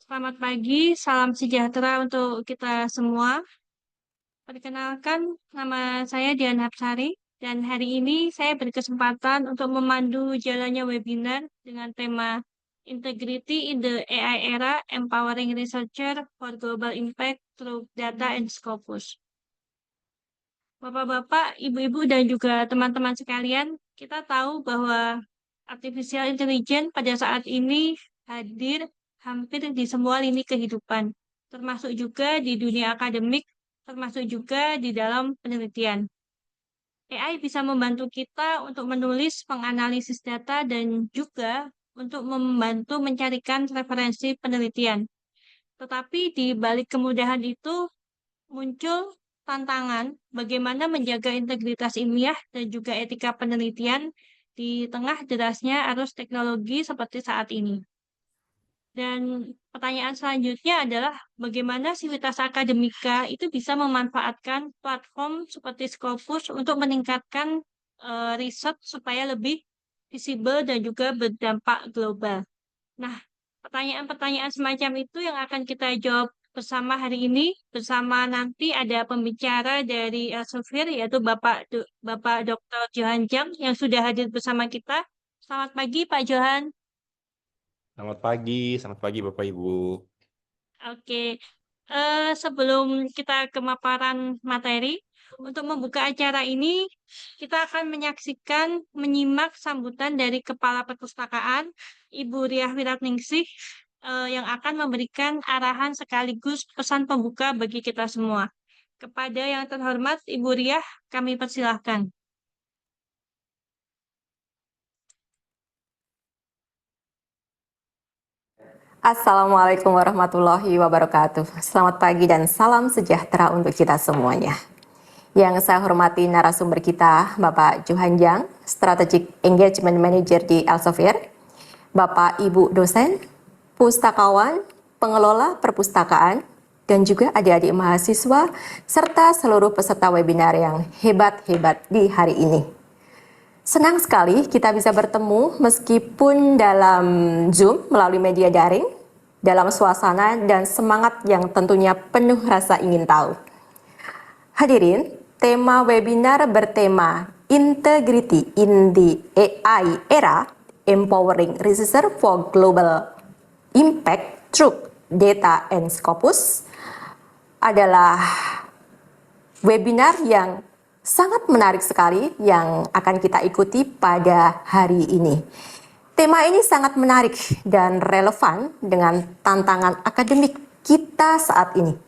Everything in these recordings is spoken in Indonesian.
Selamat pagi, salam sejahtera untuk kita semua. Perkenalkan, nama saya Dian Hapsari, dan hari ini saya berkesempatan untuk memandu jalannya webinar dengan tema Integrity in the AI Era, Empowering Researcher for Global Impact Through Data and Scopus. Bapak-bapak, ibu-ibu, dan juga teman-teman sekalian, kita tahu bahwa artificial intelligence pada saat ini hadir hampir di semua lini kehidupan, termasuk juga di dunia akademik, termasuk juga di dalam penelitian. AI bisa membantu kita untuk menulis, menganalisis data, dan juga untuk membantu mencarikan referensi penelitian. Tetapi di balik kemudahan itu, muncul tantangan bagaimana menjaga integritas ilmiah dan juga etika penelitian di tengah derasnya arus teknologi seperti saat ini. Dan pertanyaan selanjutnya adalah bagaimana Sivitas Akademika itu bisa memanfaatkan platform seperti Scopus untuk meningkatkan riset supaya lebih visible dan juga berdampak global. Nah, pertanyaan-pertanyaan semacam itu yang akan kita jawab bersama hari ini. Bersama nanti ada pembicara dari Elsevier, yaitu Bapak Dr. Johan Jang yang sudah hadir bersama kita. Selamat pagi, Pak Johan. Selamat pagi Bapak Ibu. Oke, sebelum kita ke maparan materi, untuk membuka acara ini, kita akan menyimak sambutan dari Kepala Perpustakaan, Ibu Riah Wiratningsih, yang akan memberikan arahan sekaligus pesan pembuka bagi kita semua. Kepada yang terhormat, Ibu Riah, kami persilahkan. Assalamualaikum warahmatullahi wabarakatuh. Selamat pagi dan salam sejahtera untuk kita semuanya. Yang saya hormati narasumber kita, Bapak Johan Jang, Strategic Engagement Manager di Elsevier, Bapak Ibu dosen, pustakawan, pengelola perpustakaan, dan juga adik-adik mahasiswa, serta seluruh peserta webinar yang hebat-hebat di hari ini. Senang sekali kita bisa bertemu meskipun dalam Zoom melalui media daring, dalam suasana dan semangat yang tentunya penuh rasa ingin tahu. Hadirin, tema webinar bertema Integrity in the AI Era, Empowering Researcher for Global Impact Through Data and Scopus adalah webinar yang sangat menarik sekali yang akan kita ikuti pada hari ini. Tema ini sangat menarik dan relevan dengan tantangan akademik kita saat ini.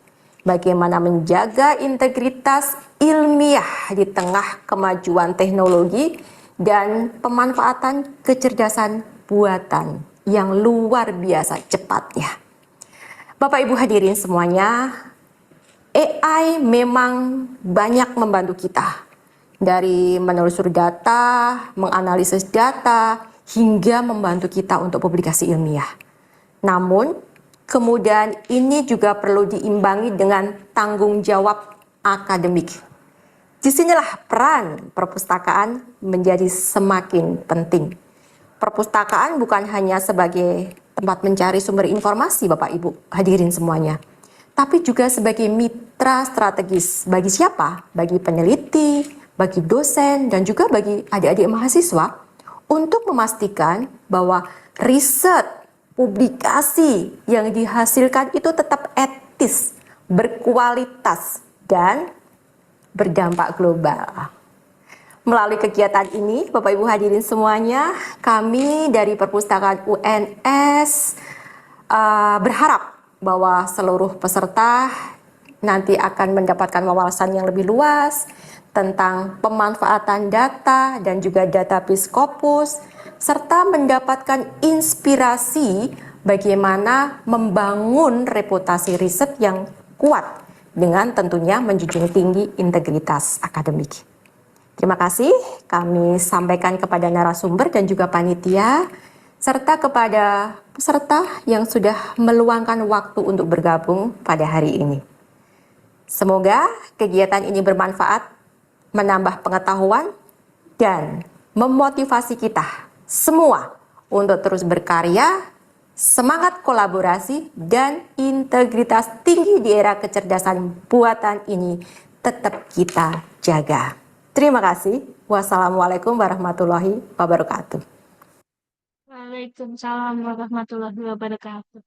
Bagaimana menjaga integritas ilmiah di tengah kemajuan teknologi dan pemanfaatan kecerdasan buatan yang luar biasa cepatnya. Bapak Ibu hadirin semuanya, AI memang banyak membantu kita dari menelusuri data, menganalisis data, hingga membantu kita untuk publikasi ilmiah. Namun, kemudian ini juga perlu diimbangi dengan tanggung jawab akademik. Disinilah peran perpustakaan menjadi semakin penting. Perpustakaan bukan hanya sebagai tempat mencari sumber informasi, Bapak Ibu hadirin semuanya, tapi juga sebagai mitra strategis bagi siapa? Bagi peneliti, bagi dosen, dan juga bagi adik-adik mahasiswa untuk memastikan bahwa riset, publikasi yang dihasilkan itu tetap etis, berkualitas, dan berdampak global. Melalui kegiatan ini, Bapak Ibu hadirin semuanya, kami dari Perpustakaan UNS berharap bahwa seluruh peserta nanti akan mendapatkan wawasan yang lebih luas tentang pemanfaatan data dan juga database Scopus, serta mendapatkan inspirasi bagaimana membangun reputasi riset yang kuat dengan tentunya menjunjung tinggi integritas akademik. Terima kasih kami sampaikan kepada narasumber dan juga panitia, serta kepada peserta yang sudah meluangkan waktu untuk bergabung pada hari ini. Semoga kegiatan ini bermanfaat, menambah pengetahuan, dan memotivasi kita semua untuk terus berkarya Semangat kolaborasi dan integritas tinggi di era kecerdasan buatan ini tetap kita jaga. Terima kasih. Wassalamualaikum warahmatullahi wabarakatuh. Waalaikumsalam warahmatullahi wabarakatuh.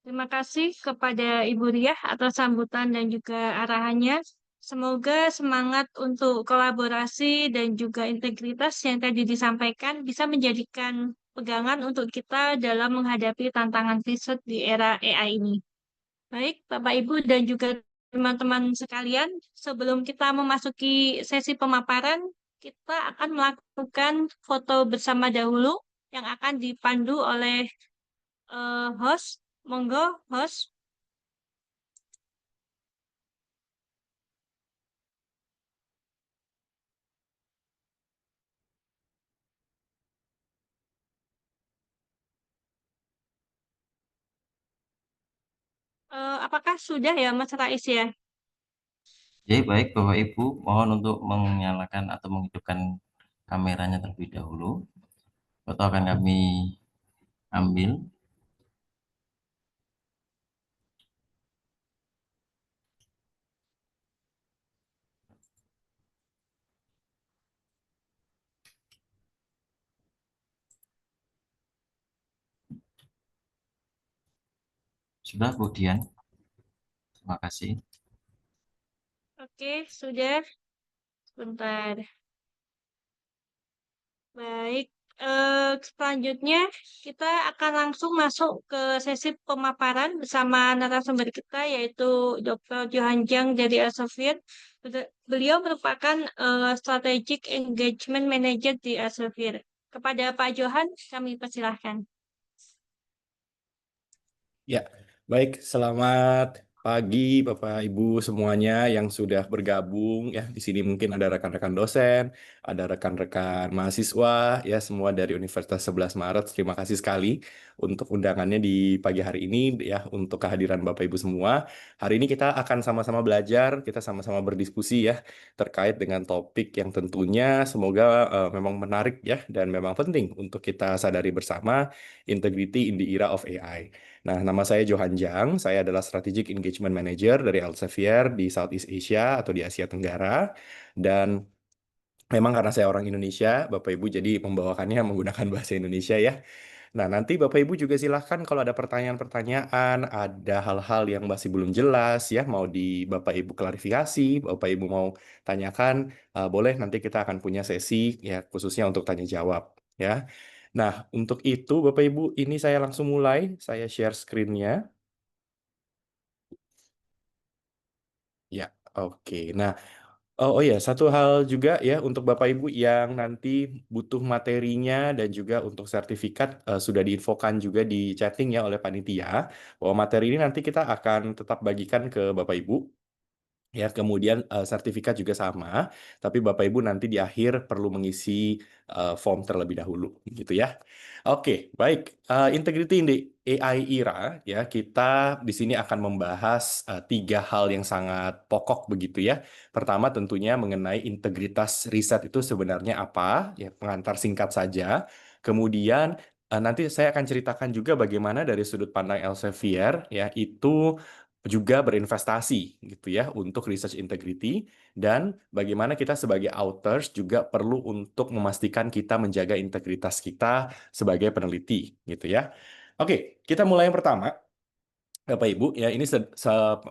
Terima kasih kepada Ibu Riah atas sambutan dan juga arahannya. Semoga semangat untuk kolaborasi dan juga integritas yang tadi disampaikan bisa menjadikan pegangan untuk kita dalam menghadapi tantangan riset di era AI ini. Baik, Bapak Ibu dan juga teman-teman sekalian, sebelum kita memasuki sesi pemaparan, kita akan melakukan foto bersama dahulu yang akan dipandu oleh host. Monggo, host. Apakah sudah ya, Mas Rais ya? Oke, baik Bapak Ibu, mohon untuk menyalakan atau menghidupkan kameranya terlebih dahulu. Foto akan kami ambil. Sudah, Bu Dian? Terima kasih. Oke, sudah. Sebentar. Baik, selanjutnya kita akan langsung masuk ke sesi pemaparan bersama narasumber kita yaitu Dr. Johan Jang dari Elsevier. Beliau merupakan Strategic Engagement Manager di Elsevier. Kepada Pak Johan, kami persilahkan. Ya, baik. Selamat pagi Bapak Ibu semuanya yang sudah bergabung ya. Di sini mungkin ada rekan-rekan dosen, ada rekan-rekan mahasiswa ya, semua dari Universitas 11 Maret. Terima kasih sekali untuk undangannya di pagi hari ini ya, untuk kehadiran Bapak Ibu semua. Hari ini kita akan sama-sama belajar, kita sama-sama berdiskusi ya terkait dengan topik yang tentunya semoga memang menarik ya dan memang penting untuk kita sadari bersama, integrity in the era of AI. Nah, nama saya Johan Jang, saya adalah Strategic Engagement Manager dari Elsevier di Southeast Asia atau di Asia Tenggara. Dan memang karena saya orang Indonesia, Bapak Ibu jadi membawakannya menggunakan bahasa Indonesia ya. Nah, nanti Bapak Ibu juga silahkan kalau ada pertanyaan-pertanyaan, ada hal-hal yang masih belum jelas ya, mau di Bapak Ibu klarifikasi, Bapak Ibu mau tanyakan, boleh nanti kita akan punya sesi ya khususnya untuk tanya jawab ya. Nah, untuk itu Bapak Ibu, ini saya langsung mulai, saya share screen-nya. Ya, oke. Nah, oh ya, satu hal juga ya untuk Bapak Ibu yang nanti butuh materinya dan juga untuk sertifikat sudah diinfokan juga di chatting ya oleh panitia bahwa materi ini nanti kita akan tetap bagikan ke Bapak Ibu. Ya, kemudian sertifikat juga sama, tapi Bapak Ibu nanti di akhir perlu mengisi form terlebih dahulu, gitu ya. Oke, baik. Integrity in the AI era, ya kita di sini akan membahas tiga hal yang sangat pokok begitu ya. Pertama tentunya mengenai integritas riset itu sebenarnya apa, ya pengantar singkat saja. Kemudian nanti saya akan ceritakan juga bagaimana dari sudut pandang Elsevier, ya itu juga berinvestasi gitu ya untuk research integrity dan bagaimana kita sebagai authors juga perlu untuk memastikan kita menjaga integritas kita sebagai peneliti gitu ya. Oke, kita mulai yang pertama. Bapak Ibu, ya ini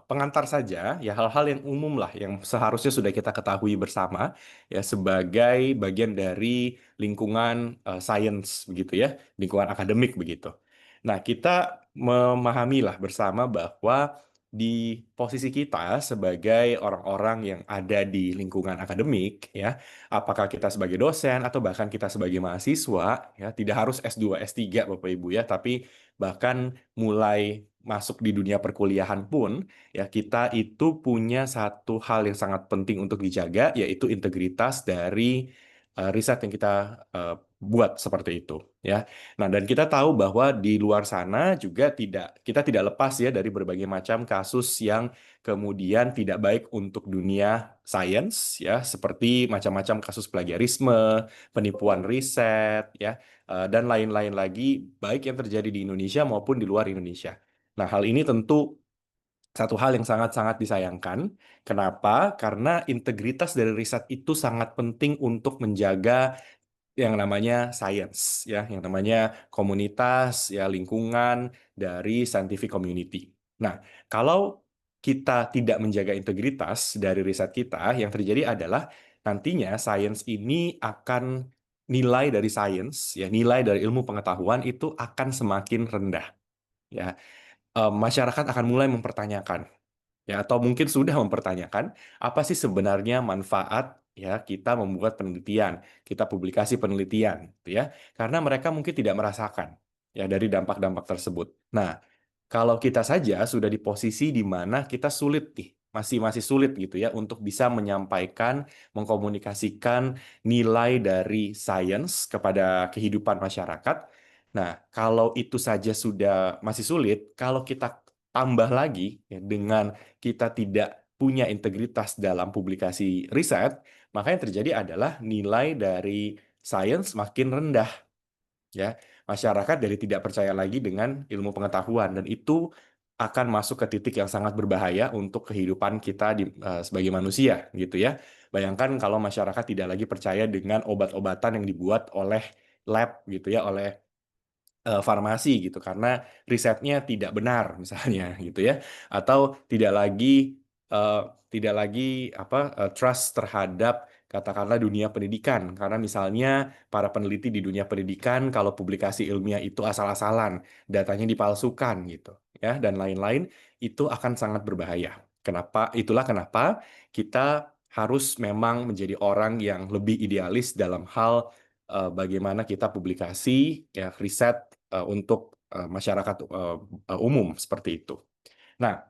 pengantar saja, ya hal-hal yang umum lah, yang seharusnya sudah kita ketahui bersama, ya sebagai bagian dari lingkungan sains begitu ya, lingkungan akademik begitu. Nah, kita memahami lah bersama bahwa di posisi kita sebagai orang-orang yang ada di lingkungan akademik, ya, apakah kita sebagai dosen atau bahkan kita sebagai mahasiswa, ya tidak harus S2, S3 Bapak Ibu ya, tapi bahkan mulai masuk di dunia perkuliahan pun, ya kita itu punya satu hal yang sangat penting untuk dijaga, yaitu integritas dari riset yang kita buat seperti itu ya. Nah, dan kita tahu bahwa di luar sana juga kita tidak lepas ya dari berbagai macam kasus yang kemudian tidak baik untuk dunia sains ya, seperti macam-macam kasus plagiarisme, penipuan riset ya, dan lain-lain lagi baik yang terjadi di Indonesia maupun di luar Indonesia. Nah, hal ini tentu satu hal yang sangat-sangat disayangkan. Kenapa? Karena integritas dari riset itu sangat penting untuk menjaga yang namanya science ya, yang namanya komunitas ya, lingkungan dari scientific community. Nah, kalau kita tidak menjaga integritas dari riset kita, yang terjadi adalah nantinya science ini akan nilai dari science ya, nilai dari ilmu pengetahuan itu akan semakin rendah ya. Masyarakat akan mulai mempertanyakan ya, atau mungkin sudah mempertanyakan apa sih sebenarnya manfaat ya kita membuat penelitian, kita publikasi penelitian, gitu ya, karena mereka mungkin tidak merasakan ya dari dampak-dampak tersebut. Nah, kalau kita saja sudah di posisi di mana kita sulit nih, masih sulit gitu ya untuk bisa menyampaikan, mengkomunikasikan nilai dari sains kepada kehidupan masyarakat. Nah, kalau itu saja sudah masih sulit, kalau kita tambah lagi ya, dengan kita tidak punya integritas dalam publikasi riset, maka yang terjadi adalah nilai dari sains makin rendah ya. Masyarakat dari tidak percaya lagi dengan ilmu pengetahuan, dan itu akan masuk ke titik yang sangat berbahaya untuk kehidupan kita sebagai manusia gitu ya. Bayangkan kalau masyarakat tidak lagi percaya dengan obat-obatan yang dibuat oleh lab gitu ya, oleh farmasi gitu, karena risetnya tidak benar misalnya gitu ya, atau tidak lagi trust terhadap katakanlah dunia pendidikan, karena misalnya para peneliti di dunia pendidikan kalau publikasi ilmiah itu asal-asalan, datanya dipalsukan gitu ya, dan lain-lain, itu akan sangat berbahaya. Itulah kenapa kita harus memang menjadi orang yang lebih idealis dalam hal bagaimana kita publikasi ya, riset untuk masyarakat umum seperti itu. Nah,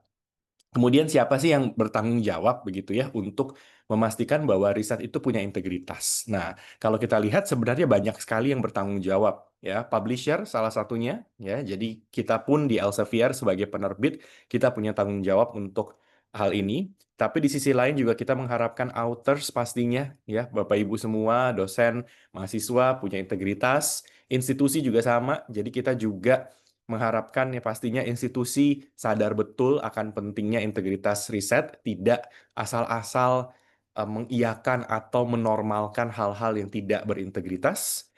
kemudian siapa sih yang bertanggung jawab begitu ya untuk memastikan bahwa riset itu punya integritas? Nah, kalau kita lihat sebenarnya banyak sekali yang bertanggung jawab ya. Publisher salah satunya ya. Jadi kita pun di Elsevier sebagai penerbit kita punya tanggung jawab untuk hal ini. Tapi di sisi lain juga kita mengharapkan authors pastinya ya, Bapak Ibu semua, dosen, mahasiswa punya integritas, institusi juga sama. Jadi kita juga mengharapkan ya pastinya institusi sadar betul akan pentingnya integritas riset, tidak asal-asal mengiyakan atau menormalkan hal-hal yang tidak berintegritas.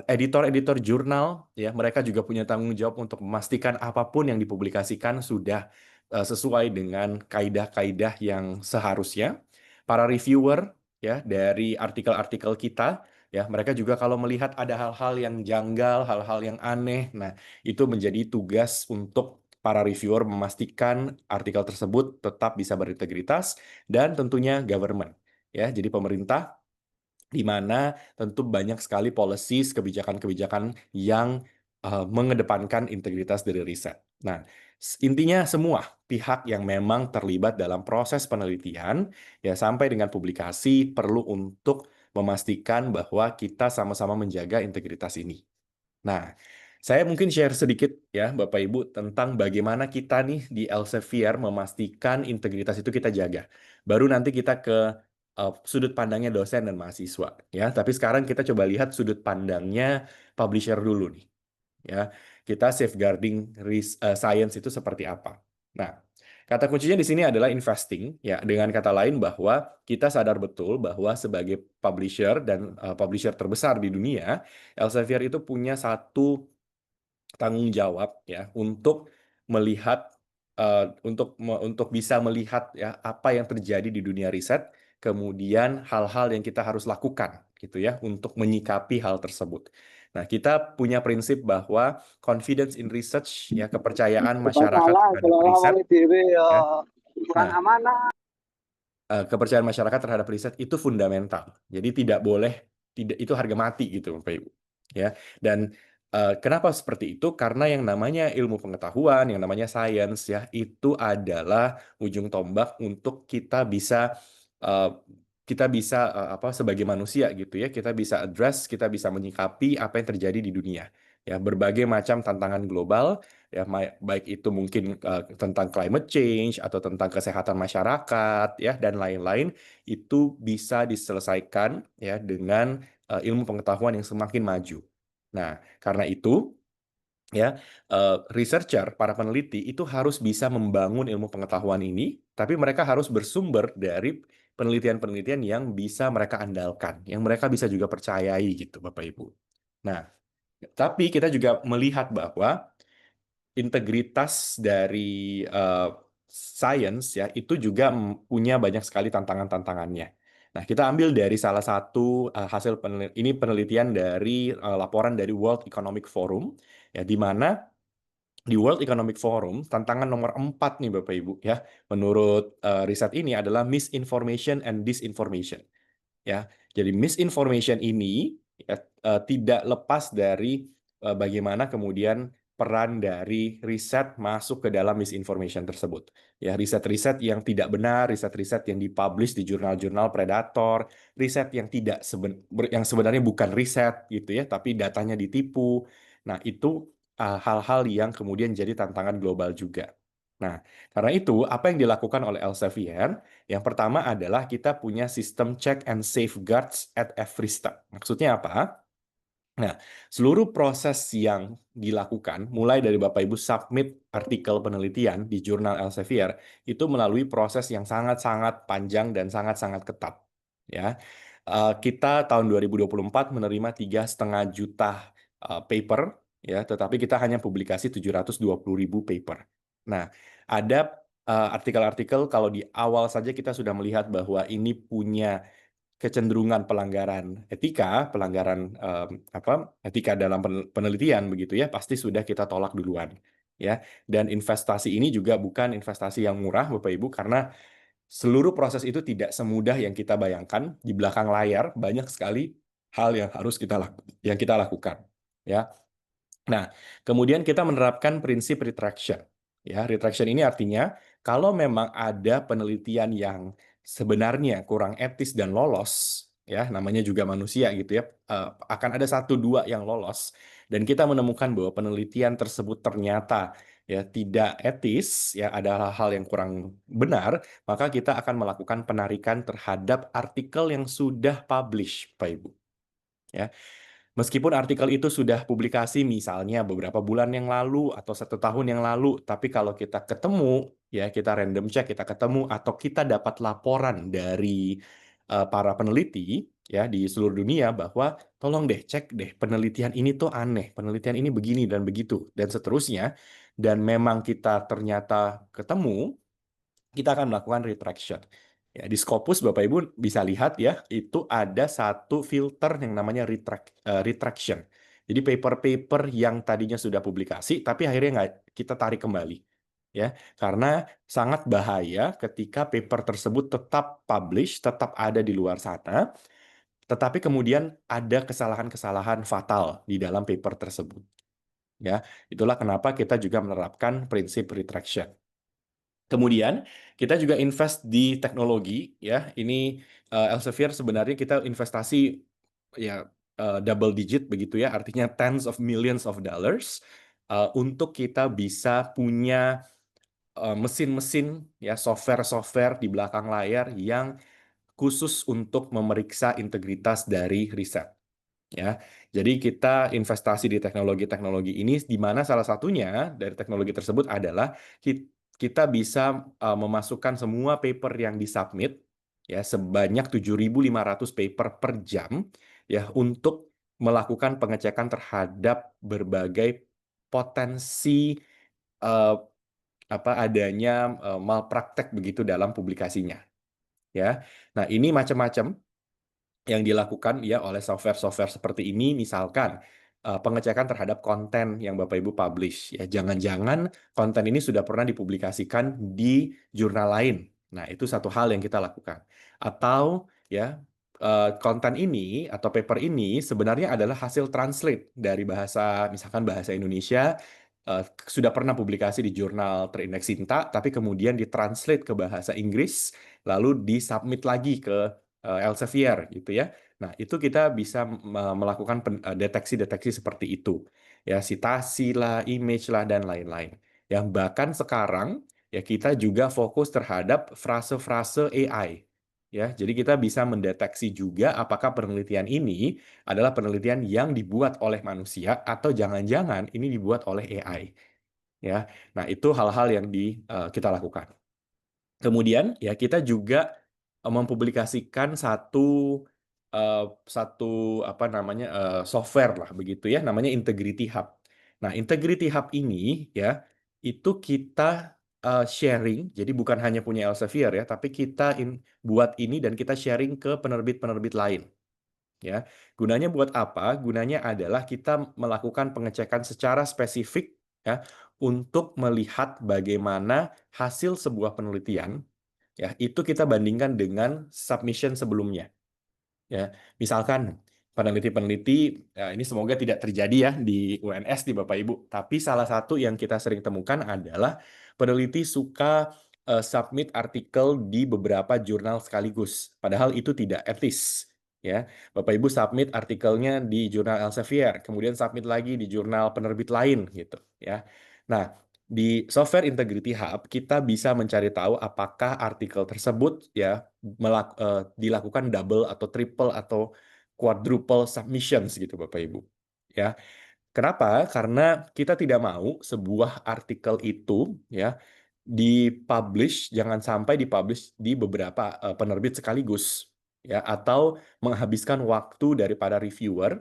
Editor-editor jurnal ya, mereka juga punya tanggung jawab untuk memastikan apapun yang dipublikasikan sudah sesuai dengan kaidah-kaidah yang seharusnya. Para reviewer ya dari artikel-artikel kita ya, mereka juga kalau melihat ada hal-hal yang janggal, hal-hal yang aneh, nah itu menjadi tugas untuk para reviewer memastikan artikel tersebut tetap bisa berintegritas, dan tentunya government ya, jadi pemerintah, di mana tentu banyak sekali policies, kebijakan-kebijakan yang mengedepankan integritas dari riset. Nah, intinya semua pihak yang memang terlibat dalam proses penelitian ya sampai dengan publikasi perlu untuk memastikan bahwa kita sama-sama menjaga integritas ini. Nah, saya mungkin share sedikit ya Bapak Ibu tentang bagaimana kita nih di Elsevier memastikan integritas itu kita jaga. Baru nanti kita ke sudut pandangnya dosen dan mahasiswa ya. Tapi sekarang kita coba lihat sudut pandangnya publisher dulu nih. Ya, kita safeguarding science itu seperti apa. Nah, kata kuncinya di sini adalah investing ya. Dengan kata lain bahwa kita sadar betul bahwa sebagai publisher dan publisher terbesar di dunia, Elsevier itu punya satu tanggung jawab ya untuk melihat untuk bisa melihat ya apa yang terjadi di dunia riset, kemudian hal-hal yang kita harus lakukan gitu ya untuk menyikapi hal tersebut. Nah, kita punya prinsip bahwa confidence in research ya, kepercayaan masyarakat terhadap riset ya. Nah, kepercayaan masyarakat terhadap riset itu fundamental. Jadi tidak itu harga mati gitu Bapak Ibu. Ya. Dan kenapa seperti itu? Karena yang namanya ilmu pengetahuan, yang namanya sains ya, itu adalah ujung tombak untuk kita bisa kita bisa sebagai manusia gitu ya, kita bisa address, kita bisa menyikapi apa yang terjadi di dunia. Ya, berbagai macam tantangan global, ya baik itu mungkin tentang climate change atau tentang kesehatan masyarakat ya dan lain-lain, itu bisa diselesaikan ya dengan ilmu pengetahuan yang semakin maju. Nah, karena itu ya, researcher, para peneliti itu harus bisa membangun ilmu pengetahuan ini, tapi mereka harus bersumber dari penelitian-penelitian yang bisa mereka andalkan, yang mereka bisa juga percayai gitu, Bapak Ibu. Nah, tapi kita juga melihat bahwa integritas dari science ya itu juga punya banyak sekali tantangan-tantangannya. Nah, kita ambil dari salah satu hasil penelitian dari laporan dari World Economic Forum ya, di mana di World Economic Forum tantangan nomor 4 nih Bapak Ibu ya, menurut riset ini adalah misinformation and disinformation ya. Jadi misinformation ini ya, tidak lepas dari bagaimana kemudian peran dari riset masuk ke dalam misinformation tersebut. Ya, riset-riset yang tidak benar, riset-riset yang dipublish di jurnal-jurnal predator, riset yang tidak yang sebenarnya bukan riset gitu ya, tapi datanya ditipu. Nah, itu hal-hal yang kemudian jadi tantangan global juga. Nah, karena itu apa yang dilakukan oleh Elsevier yang pertama adalah kita punya sistem check and safeguards at every step. Maksudnya apa? Nah, seluruh proses yang dilakukan, mulai dari Bapak Ibu submit artikel penelitian di jurnal Elsevier, itu melalui proses yang sangat-sangat panjang dan sangat-sangat ketat. Ya, kita tahun 2024 menerima 3,5 juta paper, ya, tetapi kita hanya publikasi 720.000 paper. Nah, ada artikel-artikel kalau di awal saja kita sudah melihat bahwa ini punya kecenderungan pelanggaran etika, pelanggaran etika dalam penelitian begitu ya, pasti sudah kita tolak duluan ya. Dan investasi ini juga bukan investasi yang murah Bapak Ibu karena seluruh proses itu tidak semudah yang kita bayangkan. Di belakang layar banyak sekali hal yang harus kita lakukan ya. Nah, kemudian kita menerapkan prinsip retraction. Ya, retraction ini artinya kalau memang ada penelitian yang sebenarnya kurang etis dan lolos, ya, namanya juga manusia gitu ya, akan ada 1-2 yang lolos, dan kita menemukan bahwa penelitian tersebut ternyata ya tidak etis, ya ada hal-hal yang kurang benar, maka kita akan melakukan penarikan terhadap artikel yang sudah publish, Pak Ibu. Ya. Meskipun artikel itu sudah publikasi misalnya beberapa bulan yang lalu atau 1 tahun yang lalu, tapi kalau kita ketemu, ya kita random check, kita ketemu atau kita dapat laporan dari para peneliti ya di seluruh dunia bahwa tolong deh cek deh penelitian ini tuh aneh, penelitian ini begini dan begitu dan seterusnya, dan memang kita ternyata ketemu, kita akan melakukan retraction. Ya, di Scopus Bapak Ibu bisa lihat ya, itu ada satu filter yang namanya retraction. Jadi paper-paper yang tadinya sudah publikasi, tapi akhirnya nggak kita tarik kembali. Ya, karena sangat bahaya ketika paper tersebut tetap publish, tetap ada di luar sana, tetapi kemudian ada kesalahan-kesalahan fatal di dalam paper tersebut. Ya, itulah kenapa kita juga menerapkan prinsip retraction. Kemudian kita juga invest di teknologi ya. Ini Elsevier sebenarnya kita investasi ya double digit begitu ya, artinya tens of millions of dollars untuk kita bisa punya mesin-mesin ya software-software di belakang layar yang khusus untuk memeriksa integritas dari riset. Ya, jadi kita investasi di teknologi-teknologi ini, di mana salah satunya dari teknologi tersebut adalah kita bisa memasukkan semua paper yang disubmit ya sebanyak 7.500 paper per jam ya untuk melakukan pengecekan terhadap berbagai potensi adanya malpraktek begitu dalam publikasinya ya. Nah, ini macam-macam yang dilakukan ya oleh software-software seperti ini, misalkan pengecekan terhadap konten yang Bapak Ibu publish ya, jangan-jangan konten ini sudah pernah dipublikasikan di jurnal lain. Nah, itu satu hal yang kita lakukan. Atau ya konten ini atau paper ini sebenarnya adalah hasil translate dari bahasa, misalkan bahasa Indonesia, sudah pernah publikasi di jurnal terindeks Sinta, tapi kemudian ditranslate ke bahasa Inggris, lalu disubmit lagi ke Elsevier gitu ya. Nah, itu kita bisa melakukan deteksi-deteksi seperti itu. Ya, citasi lah, image lah, dan lain-lain. Yang bahkan sekarang ya kita juga fokus terhadap frase-frase AI. Ya, jadi kita bisa mendeteksi juga apakah penelitian ini adalah penelitian yang dibuat oleh manusia atau jangan-jangan ini dibuat oleh AI. Ya, nah itu hal-hal yang kita lakukan. Kemudian ya kita juga mempublikasikan satu software lah begitu ya, namanya Integrity Hub. Nah, Integrity Hub ini ya itu kita sharing, jadi bukan hanya punya Elsevier ya, tapi kita buat ini dan kita sharing ke penerbit-penerbit lain. Ya, gunanya buat apa? Gunanya adalah kita melakukan pengecekan secara spesifik ya untuk melihat bagaimana hasil sebuah penelitian ya itu kita bandingkan dengan submission sebelumnya. Ya, misalkan peneliti-peneliti ini semoga tidak terjadi ya di UNS di Bapak Ibu, tapi salah satu yang kita sering temukan adalah peneliti suka submit artikel di beberapa jurnal sekaligus, padahal itu tidak etis. Ya, Bapak Ibu submit artikelnya di jurnal Elsevier, kemudian submit lagi di jurnal penerbit lain gitu ya. Nah, di Software Integrity Hub kita bisa mencari tahu apakah artikel tersebut ya dilakukan double atau triple atau quadruple submissions gitu Bapak Ibu. Ya. Kenapa? Karena kita tidak mau sebuah artikel itu ya jangan sampai dipublish di beberapa penerbit sekaligus ya atau menghabiskan waktu daripada reviewer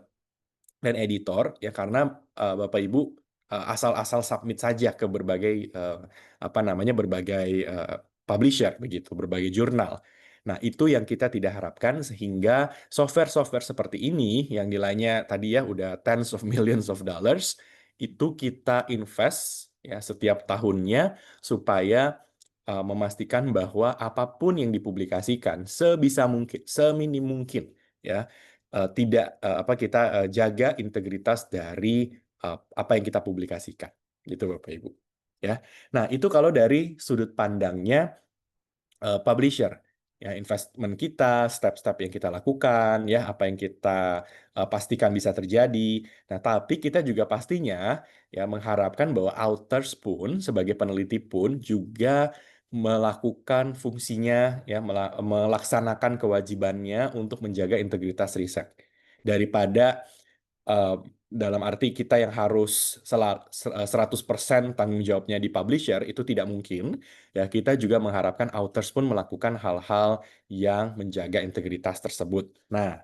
dan editor ya karena Bapak Ibu asal-asal submit saja ke berbagai berbagai publisher begitu, berbagai jurnal. Nah, itu yang kita tidak harapkan sehingga software-software seperti ini yang nilainya tadi ya udah tens of millions of dollars itu kita invest ya setiap tahunnya supaya memastikan bahwa apapun yang dipublikasikan sebisa mungkin, seminim mungkin ya kita jaga integritas dari apa yang kita publikasikan gitu Bapak Ibu ya. Nah, itu kalau dari sudut pandangnya publisher ya, investment kita, step-step yang kita lakukan ya, apa yang kita pastikan bisa terjadi. Nah, tapi kita juga pastinya ya mengharapkan bahwa authors pun sebagai peneliti pun juga melakukan fungsinya ya melaksanakan kewajibannya untuk menjaga integritas riset daripada dalam arti kita yang harus 100% tanggung jawabnya di publisher itu tidak mungkin ya kita juga mengharapkan authors pun melakukan hal-hal yang menjaga integritas tersebut. Nah,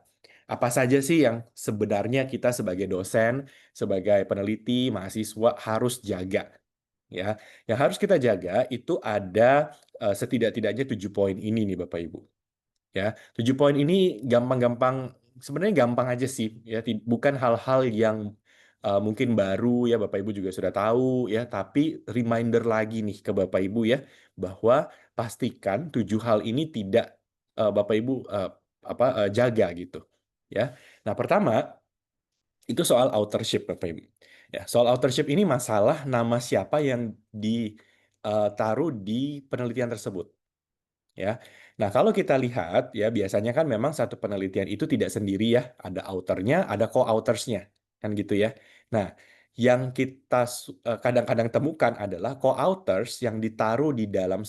apa saja sih yang sebenarnya kita sebagai dosen, sebagai peneliti, mahasiswa harus jaga? Ya, yang harus kita jaga itu ada setidak-tidaknya 7 poin ini nih Bapak Ibu. Ya, 7 poin ini gampang-gampang, sebenarnya gampang aja sih ya, bukan hal-hal yang mungkin baru ya Bapak Ibu juga sudah tahu ya, tapi reminder lagi nih ke Bapak Ibu ya bahwa pastikan 7 hal ini tidak Bapak Ibu jaga gitu. Ya. Nah, pertama itu soal authorship Bapak Ibu. Ya, soal authorship ini masalah nama siapa yang ditaruh di penelitian tersebut. Ya. Nah, kalau kita lihat ya biasanya kan memang satu penelitian itu tidak sendiri ya, ada authornya, ada co-authorsnya, kan gitu ya. Nah, yang kita kadang-kadang temukan adalah co-authors yang ditaruh di dalam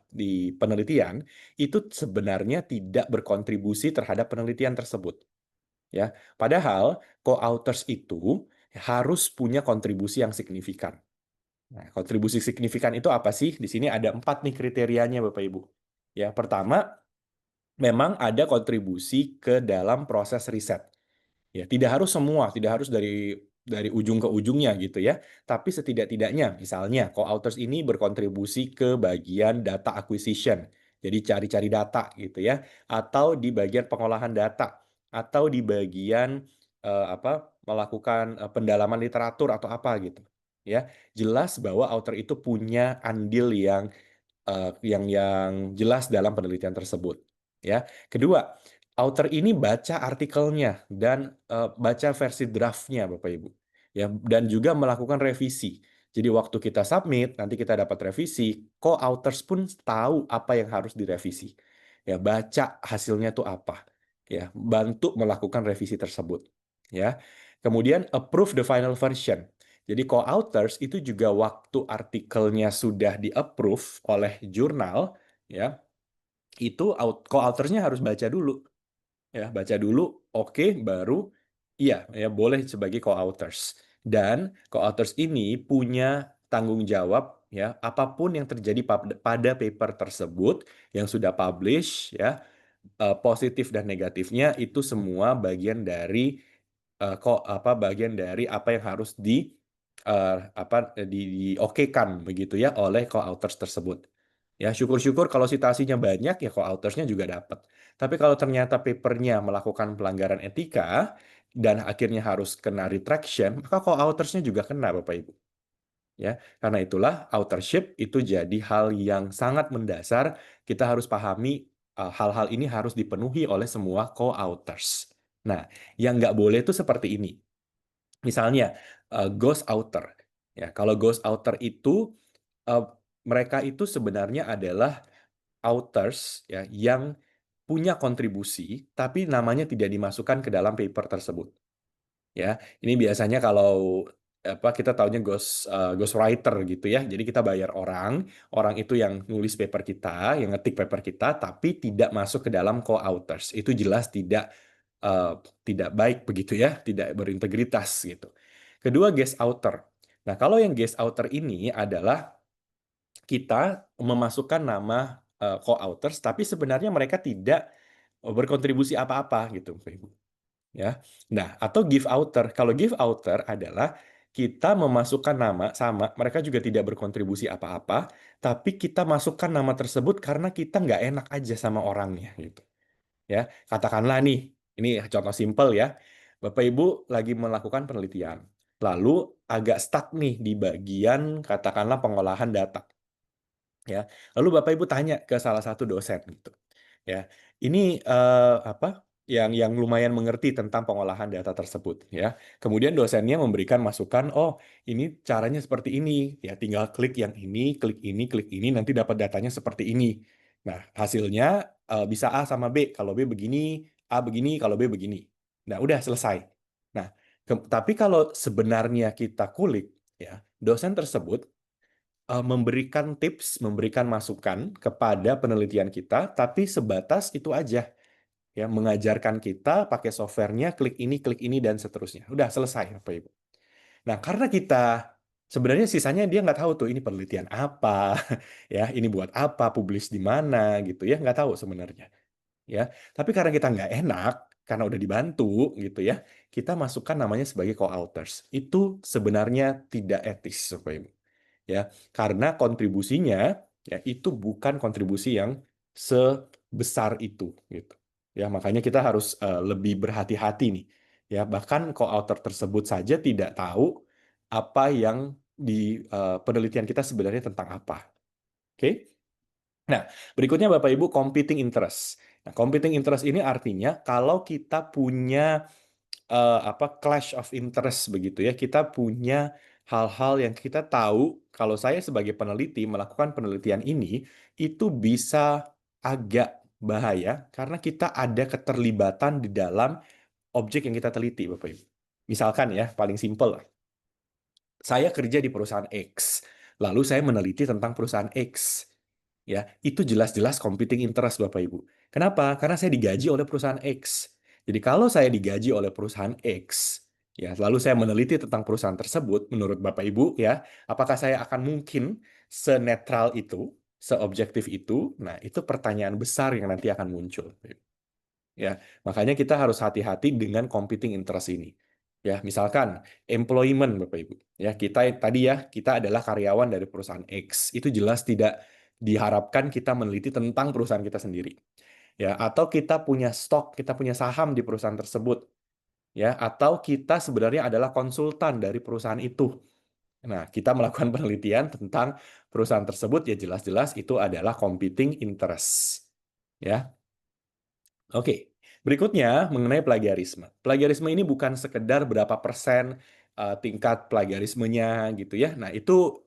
di penelitian itu sebenarnya tidak berkontribusi terhadap penelitian tersebut. Ya, padahal co-authors itu harus punya kontribusi yang signifikan. Nah, kontribusi signifikan itu apa sih? Di sini ada 4 nih kriterianya Bapak Ibu. Ya, pertama, memang ada kontribusi ke dalam proses riset. Ya, tidak harus semua, tidak harus dari ujung ke ujungnya gitu ya. Tapi setidak-tidaknya, misalnya co-authors ini berkontribusi ke bagian data acquisition. Jadi cari-cari data gitu ya, atau di bagian pengolahan data, atau di bagian melakukan pendalaman literatur atau apa gitu. Ya, jelas bahwa author itu punya andil yang jelas dalam penelitian tersebut. Ya, kedua, author ini baca artikelnya dan baca versi draftnya, Bapak Ibu, ya, dan juga melakukan revisi. Jadi waktu kita submit, nanti kita dapat revisi, co-authors pun tahu apa yang harus direvisi. Ya, baca hasilnya tuh apa. Ya, bantu melakukan revisi tersebut. Ya. Kemudian approve the final version. Jadi co-authors itu juga waktu artikelnya sudah di-approve oleh jurnal, ya, itu co-authorsnya harus baca dulu. Ya, baca dulu, oke, baru iya, ya boleh sebagai co-authors. Dan co-authors ini punya tanggung jawab, ya, apapun yang terjadi pada paper tersebut yang sudah publish, ya, positif dan negatifnya itu semua bagian dari bagian dari apa yang harus diokekan begitu ya oleh co-authors tersebut. Ya, syukur-syukur kalau citasinya banyak ya co-authorsnya juga dapat. Tapi kalau ternyata papernya melakukan pelanggaran etika dan akhirnya harus kena retraction, maka co-authorsnya juga kena, Bapak Ibu. Ya, karena itulah authorship itu jadi hal yang sangat mendasar. Kita harus pahami hal-hal ini harus dipenuhi oleh semua co-authors. Nah, yang nggak boleh itu seperti ini. Misalnya ghost author. Ya, kalau ghost author itu mereka itu sebenarnya adalah authors ya yang punya kontribusi tapi namanya tidak dimasukkan ke dalam paper tersebut. Ya, ini biasanya kalau kita taunya ghost writer gitu ya. Jadi kita bayar orang itu yang nulis paper kita, yang ngetik paper kita, tapi tidak masuk ke dalam co-authors. Itu jelas tidak baik begitu ya, tidak berintegritas gitu. Kedua, guest author. Nah, kalau yang guest author ini adalah kita memasukkan nama co-authors, tapi sebenarnya mereka tidak berkontribusi apa-apa gitu, Bapak Ibu. Ya. Nah, atau give author. Kalau give author adalah kita memasukkan nama sama, mereka juga tidak berkontribusi apa-apa, tapi kita masukkan nama tersebut karena kita nggak enak aja sama orangnya gitu. Ya, katakanlah nih, ini contoh simpel ya. Bapak Ibu lagi melakukan penelitian, lalu agak stuck nih di bagian katakanlah pengolahan data. Ya, lalu Bapak Ibu tanya ke salah satu dosen gitu. Ya, ini yang lumayan mengerti tentang pengolahan data tersebut ya. Kemudian dosennya memberikan masukan, oh ini caranya seperti ini, ya tinggal klik yang ini, klik ini, nanti dapat datanya seperti ini. Nah hasilnya bisa A sama B, kalau B begini, A begini, kalau B begini. Nah udah selesai. Nah tapi kalau sebenarnya kita kulik, ya dosen tersebut memberikan tips, memberikan masukan kepada penelitian kita, tapi sebatas itu aja. Ya, mengajarkan kita pakai softwarenya, klik ini, dan seterusnya. Udah selesai, Bapak Ibu. Nah, karena kita sebenarnya sisanya dia nggak tahu tuh ini penelitian apa, ya, ini buat apa, publish di mana, gitu ya, nggak tahu sebenarnya. Ya, tapi karena kita nggak enak, karena udah dibantu, gitu ya, kita masukkan namanya sebagai co-authors. Itu sebenarnya tidak etis, Bapak Ibu. Ya, karena kontribusinya ya itu bukan kontribusi yang sebesar itu gitu. Ya, makanya kita harus lebih berhati-hati nih. Ya, bahkan co-author tersebut saja tidak tahu apa yang di penelitian kita sebenarnya tentang apa. Oke? Nah, berikutnya Bapak Ibu competing interest. Nah, competing interest ini artinya kalau kita punya clash of interest begitu ya. Kita punya hal-hal yang kita tahu kalau saya sebagai peneliti melakukan penelitian ini itu bisa agak bahaya karena kita ada keterlibatan di dalam objek yang kita teliti, Bapak Ibu. Misalkan ya, paling simpel. Saya kerja di perusahaan X, lalu saya meneliti tentang perusahaan X. Ya, itu jelas-jelas competing interest Bapak Ibu. Kenapa? Karena saya digaji oleh perusahaan X. Jadi kalau saya digaji oleh perusahaan X, ya, lalu saya meneliti tentang perusahaan tersebut, menurut Bapak Ibu, ya, apakah saya akan mungkin senetral itu, seobjektif itu? Nah, itu pertanyaan besar yang nanti akan muncul. Ya, makanya kita harus hati-hati dengan competing interest ini. Ya, misalkan employment Bapak Ibu. Ya, kita adalah karyawan dari perusahaan X. Itu jelas tidak diharapkan kita meneliti tentang perusahaan kita sendiri. Ya, atau kita punya stok, kita punya saham di perusahaan tersebut. Ya, atau kita sebenarnya adalah konsultan dari perusahaan itu. Nah, kita melakukan penelitian tentang perusahaan tersebut ya jelas-jelas itu adalah competing interest. Ya. Oke, berikutnya mengenai plagiarisme. Plagiarisme ini bukan sekedar berapa persen tingkat plagiarismenya gitu ya. Nah, itu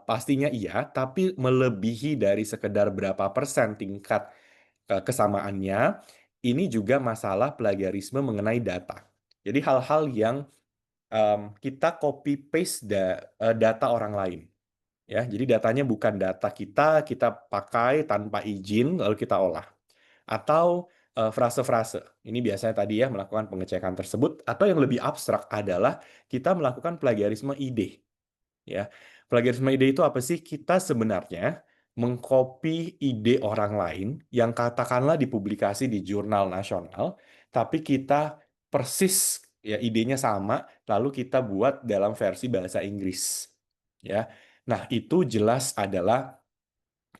pastinya iya, tapi melebihi dari sekedar berapa persen tingkat kesamaannya, ini juga masalah plagiarisme mengenai data. Jadi hal-hal yang kita copy paste data orang lain. Ya, jadi datanya bukan data kita pakai tanpa izin lalu kita olah. Atau frase-frase. Ini biasanya tadi ya melakukan pengecekan tersebut, atau yang lebih abstrak adalah kita melakukan plagiarisme ide. Ya, plagiarisme ide itu apa sih? Kita sebenarnya mengcopy ide orang lain yang katakanlah dipublikasi di jurnal nasional, tapi kita persis ya idenya sama, lalu kita buat dalam versi bahasa Inggris. Ya, nah itu jelas adalah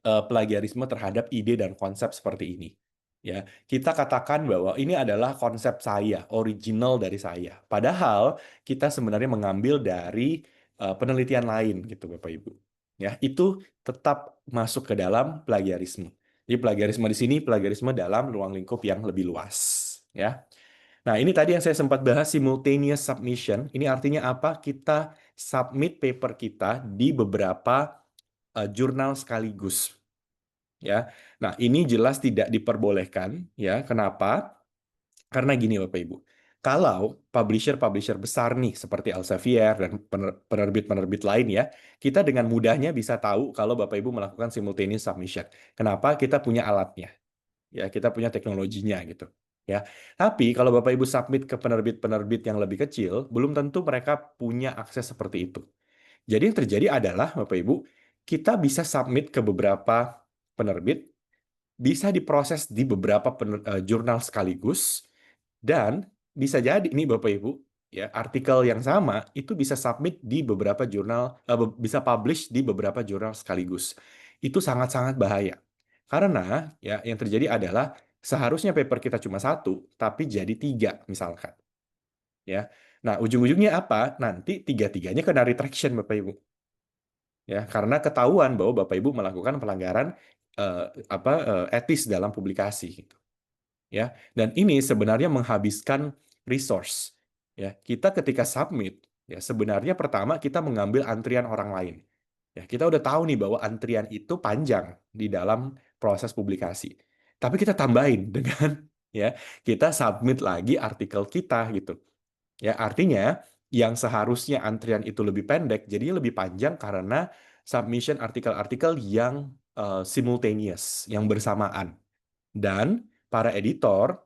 plagiarisme terhadap ide dan konsep seperti ini. Ya, kita katakan bahwa ini adalah konsep saya, original dari saya. Padahal kita sebenarnya mengambil dari penelitian lain gitu Bapak Ibu. Ya, itu tetap masuk ke dalam plagiarisme. Jadi plagiarisme di sini plagiarisme dalam ruang lingkup yang lebih luas, ya. Nah, ini tadi yang saya sempat bahas simultaneous submission. Ini artinya apa? Kita submit paper kita di beberapa jurnal sekaligus. Ya, nah ini jelas tidak diperbolehkan. Ya, kenapa? Karena gini Bapak Ibu, kalau publisher-publisher besar nih seperti Elsevier dan penerbit-penerbit lain ya, kita dengan mudahnya bisa tahu kalau Bapak Ibu melakukan simultaneous submission. Kenapa? Kita punya alatnya, ya kita punya teknologinya gitu. Ya, tapi kalau Bapak Ibu submit ke penerbit-penerbit yang lebih kecil, belum tentu mereka punya akses seperti itu. Jadi yang terjadi adalah Bapak Ibu, kita bisa submit ke beberapa penerbit, bisa diproses di beberapa jurnal sekaligus, dan bisa jadi nih Bapak Ibu, ya artikel yang sama itu bisa submit di beberapa jurnal, bisa publish di beberapa jurnal sekaligus. Itu sangat-sangat bahaya. Karena ya yang terjadi adalah seharusnya paper kita cuma satu, tapi jadi 3 misalkan. Ya, nah ujung-ujungnya apa? Nanti 3-tiganya kena retraction Bapak Ibu. Ya, karena ketahuan bahwa Bapak Ibu melakukan pelanggaran etis dalam publikasi gitu. Ya, dan ini sebenarnya menghabiskan resource. Ya, kita ketika submit, ya sebenarnya pertama kita mengambil antrian orang lain. Ya, kita udah tahu nih bahwa antrian itu panjang di dalam proses publikasi. Tapi kita tambahin dengan ya, kita submit lagi artikel kita gitu. Ya, artinya yang seharusnya antrian itu lebih pendek, jadinya lebih panjang karena submission artikel-artikel yang simultaneous, yang bersamaan. Dan para editor,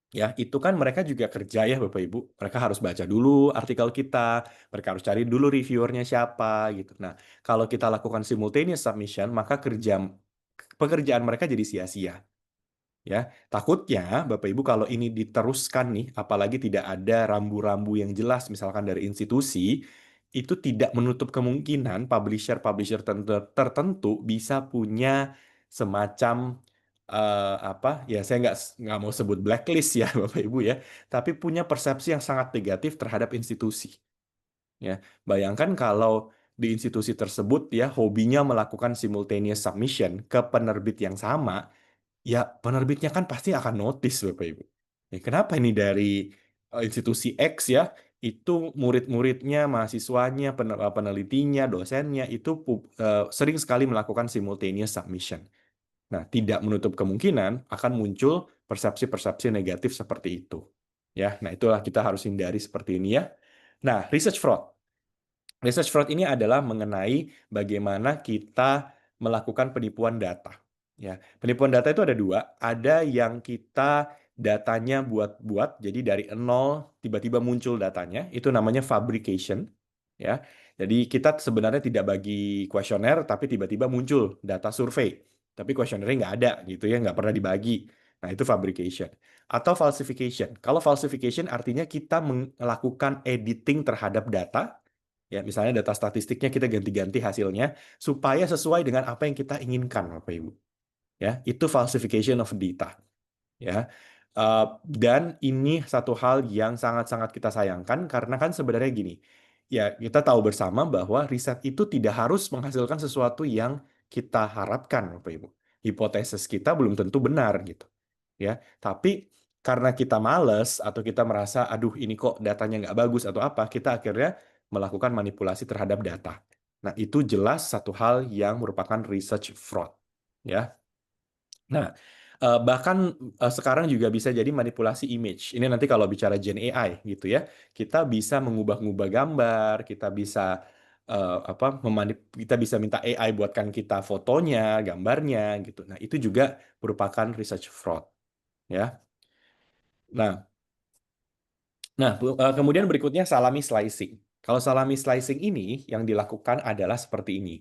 ya itu kan mereka juga kerja ya Bapak Ibu. Mereka harus baca dulu artikel kita, mereka harus cari dulu reviewernya siapa gitu. Nah, kalau kita lakukan simultaneous submission, maka pekerjaan mereka jadi sia-sia. Ya, takutnya Bapak Ibu kalau ini diteruskan nih, apalagi tidak ada rambu-rambu yang jelas misalkan dari institusi, itu tidak menutup kemungkinan publisher-publisher tertentu bisa punya semacam ya saya nggak mau sebut blacklist ya Bapak Ibu ya, tapi punya persepsi yang sangat negatif terhadap institusi. Ya, bayangkan kalau di institusi tersebut ya hobinya melakukan simultaneous submission ke penerbit yang sama, ya penerbitnya kan pasti akan notice Bapak Ibu. Ya, kenapa ini dari institusi X ya, itu murid-muridnya, mahasiswanya, penelitinya, dosennya itu sering sekali melakukan simultaneous submission. Nah, tidak menutup kemungkinan akan muncul persepsi-persepsi negatif seperti itu. Ya, nah itulah kita harus hindari seperti ini ya. Nah, research fraud. Research fraud ini adalah mengenai bagaimana kita melakukan penipuan data. Ya, penipuan data itu ada 2. Ada yang kita datanya buat-buat, jadi dari nol tiba-tiba muncul datanya, itu namanya fabrication. Ya, jadi kita sebenarnya tidak bagi kuesioner, tapi tiba-tiba muncul data survei, tapi kuesionernya nggak ada, gitu ya, nggak pernah dibagi. Nah, itu fabrication. Atau falsification. Kalau falsification artinya kita melakukan editing terhadap data. Ya, misalnya data statistiknya kita ganti-ganti hasilnya supaya sesuai dengan apa yang kita inginkan, Bapak Ibu. Ya, itu falsification of data. Ya, dan ini satu hal yang sangat-sangat kita sayangkan karena kan sebenarnya gini, ya kita tahu bersama bahwa riset itu tidak harus menghasilkan sesuatu yang kita harapkan, Bapak Ibu. Hipotesis kita belum tentu benar gitu. Ya, tapi karena kita males atau kita merasa, aduh ini kok datanya nggak bagus atau apa, kita akhirnya melakukan manipulasi terhadap data. Nah, itu jelas satu hal yang merupakan research fraud. Ya. Nah, Bahkan sekarang juga bisa jadi manipulasi image. Ini nanti kalau bicara Gen AI gitu ya, kita bisa mengubah-ubah gambar, kita bisa kita bisa minta AI buatkan kita fotonya, gambarnya gitu. Nah, itu juga merupakan research fraud ya. Nah, kemudian berikutnya salami slicing. Kalau salami slicing ini yang dilakukan adalah seperti ini.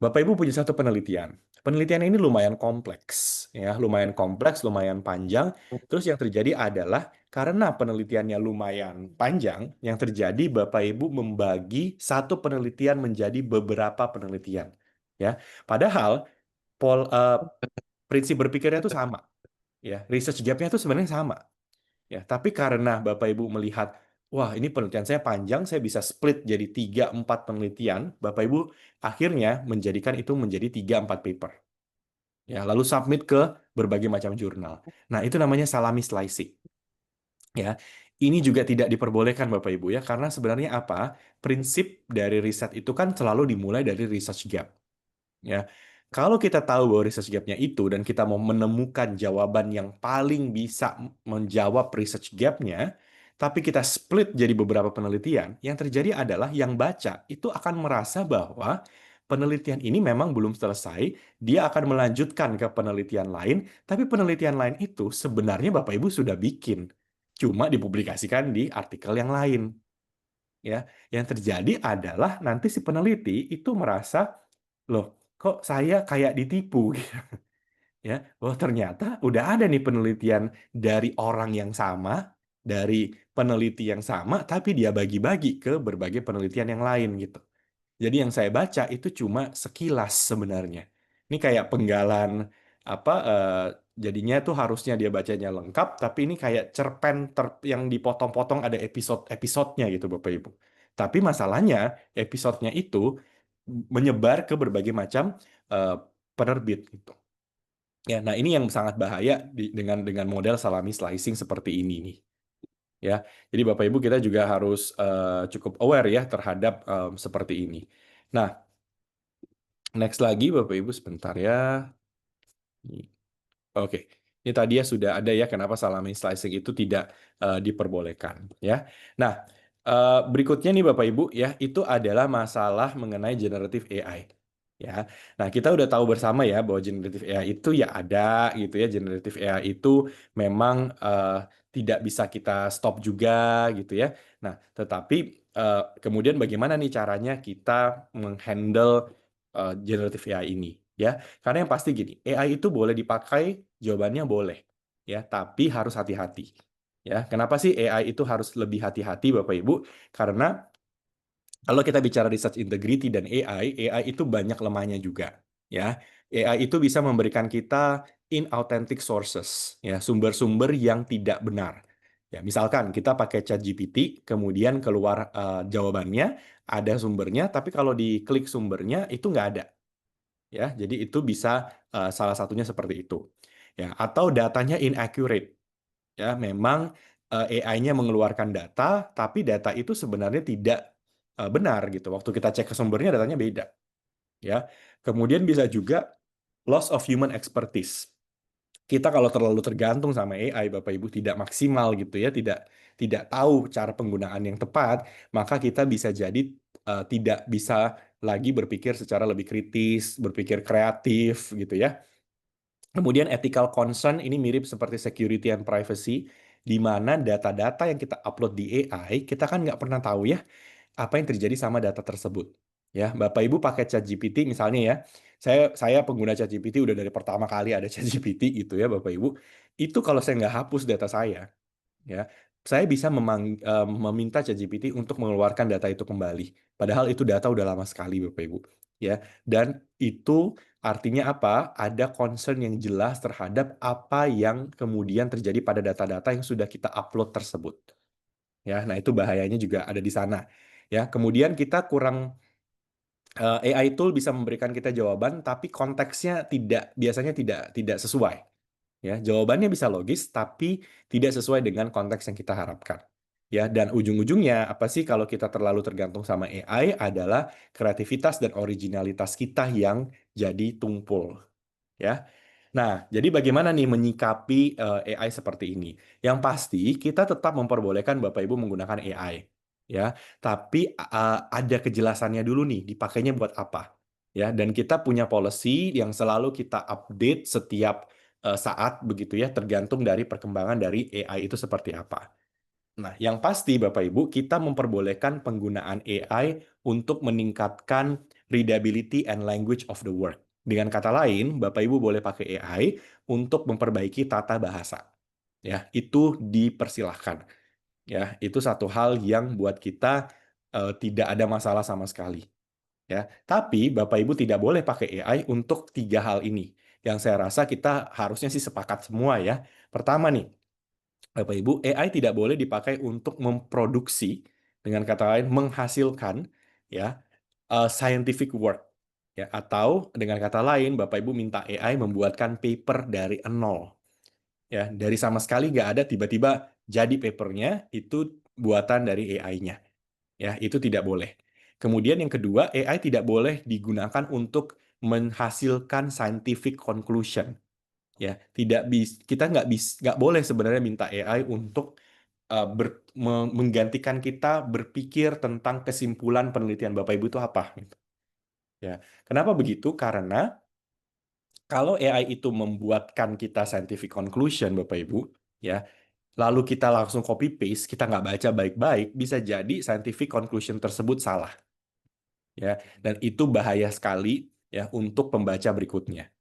Bapak Ibu punya satu penelitian. Penelitian ini lumayan kompleks, ya, lumayan kompleks, lumayan panjang. Terus yang terjadi adalah karena penelitiannya lumayan panjang, yang terjadi Bapak Ibu membagi satu penelitian menjadi beberapa penelitian, ya. Padahal prinsip berpikirnya itu sama, ya. Research gap-nya itu sebenarnya sama. Ya, tapi karena Bapak Ibu melihat, wah ini penelitian saya panjang, saya bisa split jadi 3-4 penelitian, Bapak Ibu akhirnya menjadikan itu menjadi 3-4 paper. Ya, lalu submit ke berbagai macam jurnal. Nah, itu namanya salami slicing. Ya, ini juga tidak diperbolehkan Bapak Ibu ya, karena sebenarnya apa? Prinsip dari riset itu kan selalu dimulai dari research gap. Ya, kalau kita tahu bahwa research gap-nya itu dan kita mau menemukan jawaban yang paling bisa menjawab research gap-nya, tapi kita split jadi beberapa penelitian, yang terjadi adalah yang baca itu akan merasa bahwa penelitian ini memang belum selesai, dia akan melanjutkan ke penelitian lain, tapi penelitian lain itu sebenarnya Bapak Ibu sudah bikin, cuma dipublikasikan di artikel yang lain. Ya, yang terjadi adalah nanti si peneliti itu merasa, loh, kok saya kayak ditipu gitu. Ya, oh ternyata udah ada nih penelitian dari orang yang sama, dari peneliti yang sama, tapi dia bagi-bagi ke berbagai penelitian yang lain gitu. Jadi yang saya baca itu cuma sekilas sebenarnya. Ini kayak penggalan jadinya tuh harusnya dia bacanya lengkap, tapi ini kayak cerpen yang dipotong-potong ada episode-episodenya gitu Bapak Ibu. Tapi masalahnya episodenya itu menyebar ke berbagai macam eh, penerbit gitu. Ya, nah ini yang sangat bahaya dengan model salami slicing seperti ini nih. Ya, jadi Bapak Ibu kita juga harus cukup aware ya terhadap seperti ini. Nah, next lagi Bapak Ibu sebentar ya. Oke, ini tadi ya sudah ada ya kenapa salami slicing itu tidak diperbolehkan ya. Nah, berikutnya nih Bapak Ibu ya, itu adalah masalah mengenai generative AI. Ya, nah kita udah tahu bersama ya bahwa generative AI itu ya ada gitu ya, generative AI itu memang tidak bisa kita stop juga gitu ya. Nah, tetapi kemudian bagaimana nih caranya kita menghandle generative AI ini ya? Karena yang pasti gini, AI itu boleh dipakai, jawabannya boleh ya, tapi harus hati-hati. Ya, kenapa sih AI itu harus lebih hati-hati Bapak Ibu? Karena kalau kita bicara research integrity dan AI itu banyak lemahnya juga, ya. AI itu bisa memberikan kita inauthentic sources, ya, sumber-sumber yang tidak benar. Ya, misalkan kita pakai ChatGPT, kemudian keluar jawabannya, ada sumbernya, tapi kalau diklik sumbernya itu nggak ada. Ya, jadi itu bisa salah satunya seperti itu. Ya, atau datanya inaccurate. Ya, memang AI-nya mengeluarkan data, tapi data itu sebenarnya tidak benar gitu. Waktu kita cek ke sumbernya datanya beda. Ya. Kemudian bisa juga loss of human expertise. Kita kalau terlalu tergantung sama AI, Bapak Ibu tidak maksimal gitu ya, tidak tahu cara penggunaan yang tepat, maka kita bisa jadi tidak bisa lagi berpikir secara lebih kritis, berpikir kreatif gitu ya. Kemudian ethical concern ini mirip seperti security and privacy, di mana data-data yang kita upload di AI, kita kan nggak pernah tahu ya apa yang terjadi sama data tersebut. Ya, Bapak Ibu pakai ChatGPT misalnya ya, saya pengguna ChatGPT udah dari pertama kali ada ChatGPT gitu ya Bapak Ibu. Itu kalau saya nggak hapus data saya, ya, saya bisa meminta ChatGPT untuk mengeluarkan data itu kembali. Padahal itu data udah lama sekali Bapak Ibu. Ya, dan itu artinya apa? Ada concern yang jelas terhadap apa yang kemudian terjadi pada data-data yang sudah kita upload tersebut. Ya, nah itu bahayanya juga ada di sana. Ya, kemudian kita kurang AI tool bisa memberikan kita jawaban, tapi konteksnya biasanya tidak sesuai. Ya, jawabannya bisa logis, tapi tidak sesuai dengan konteks yang kita harapkan. Ya, dan ujung-ujungnya apa sih kalau kita terlalu tergantung sama AI adalah kreativitas dan originalitas kita yang jadi tumpul. Ya. Nah, jadi bagaimana nih menyikapi AI seperti ini? Yang pasti kita tetap memperbolehkan Bapak Ibu menggunakan AI, ya. Tapi ada kejelasannya dulu nih, dipakainya buat apa, ya. Dan kita punya policy yang selalu kita update setiap saat begitu ya, tergantung dari perkembangan dari AI itu seperti apa. Nah, yang pasti Bapak Ibu, kita memperbolehkan penggunaan AI untuk meningkatkan readability and language of the word. Dengan kata lain, Bapak Ibu boleh pakai AI untuk memperbaiki tata bahasa. Ya, itu dipersilahkan. Ya, itu satu hal yang buat kita tidak ada masalah sama sekali. Ya, tapi Bapak Ibu tidak boleh pakai AI untuk 3 hal ini. Yang saya rasa kita harusnya sih sepakat semua ya. Pertama nih, Bapak Ibu, AI tidak boleh dipakai untuk memproduksi, dengan kata lain menghasilkan ya scientific work, ya, atau dengan kata lain Bapak Ibu minta AI membuatkan paper dari nol, ya, dari sama sekali nggak ada tiba-tiba jadi papernya itu buatan dari AI-nya, ya, itu tidak boleh. Kemudian yang kedua, AI tidak boleh digunakan untuk menghasilkan scientific conclusion. Ya, kita nggak boleh sebenarnya minta AI untuk menggantikan kita berpikir tentang kesimpulan penelitian Bapak Ibu itu apa. Gitu. Ya, kenapa begitu? Karena kalau AI itu membuatkan kita scientific conclusion, Bapak Ibu, ya, lalu kita langsung copy paste, kita nggak baca baik-baik, bisa jadi scientific conclusion tersebut salah. Ya, dan itu bahaya sekali ya untuk pembaca berikutnya.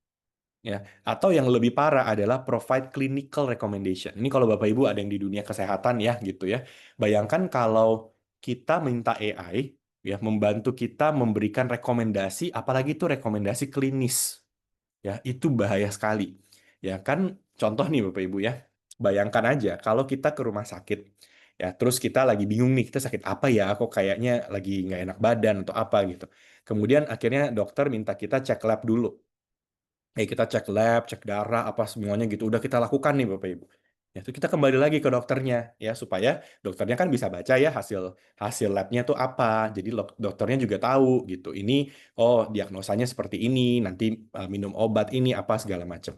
Ya, atau yang lebih parah adalah provide clinical recommendation. Ini kalau Bapak Ibu ada yang di dunia kesehatan ya gitu ya. Bayangkan kalau kita minta AI ya membantu kita memberikan rekomendasi, apalagi itu rekomendasi klinis. Ya, itu bahaya sekali. Ya kan contoh nih Bapak Ibu ya. Bayangkan aja kalau kita ke rumah sakit ya, terus kita lagi bingung nih, kita sakit apa ya? Kok kayaknya lagi nggak enak badan atau apa gitu. Kemudian akhirnya dokter minta kita cek lab dulu. Kita cek lab, cek darah, apa semuanya gitu. Udah kita lakukan nih Bapak Ibu. Ya, itu kita kembali lagi ke dokternya ya supaya dokternya kan bisa baca ya hasil labnya tuh apa. Jadi dokternya juga tahu gitu. Ini diagnosanya seperti ini, nanti minum obat ini apa segala macam.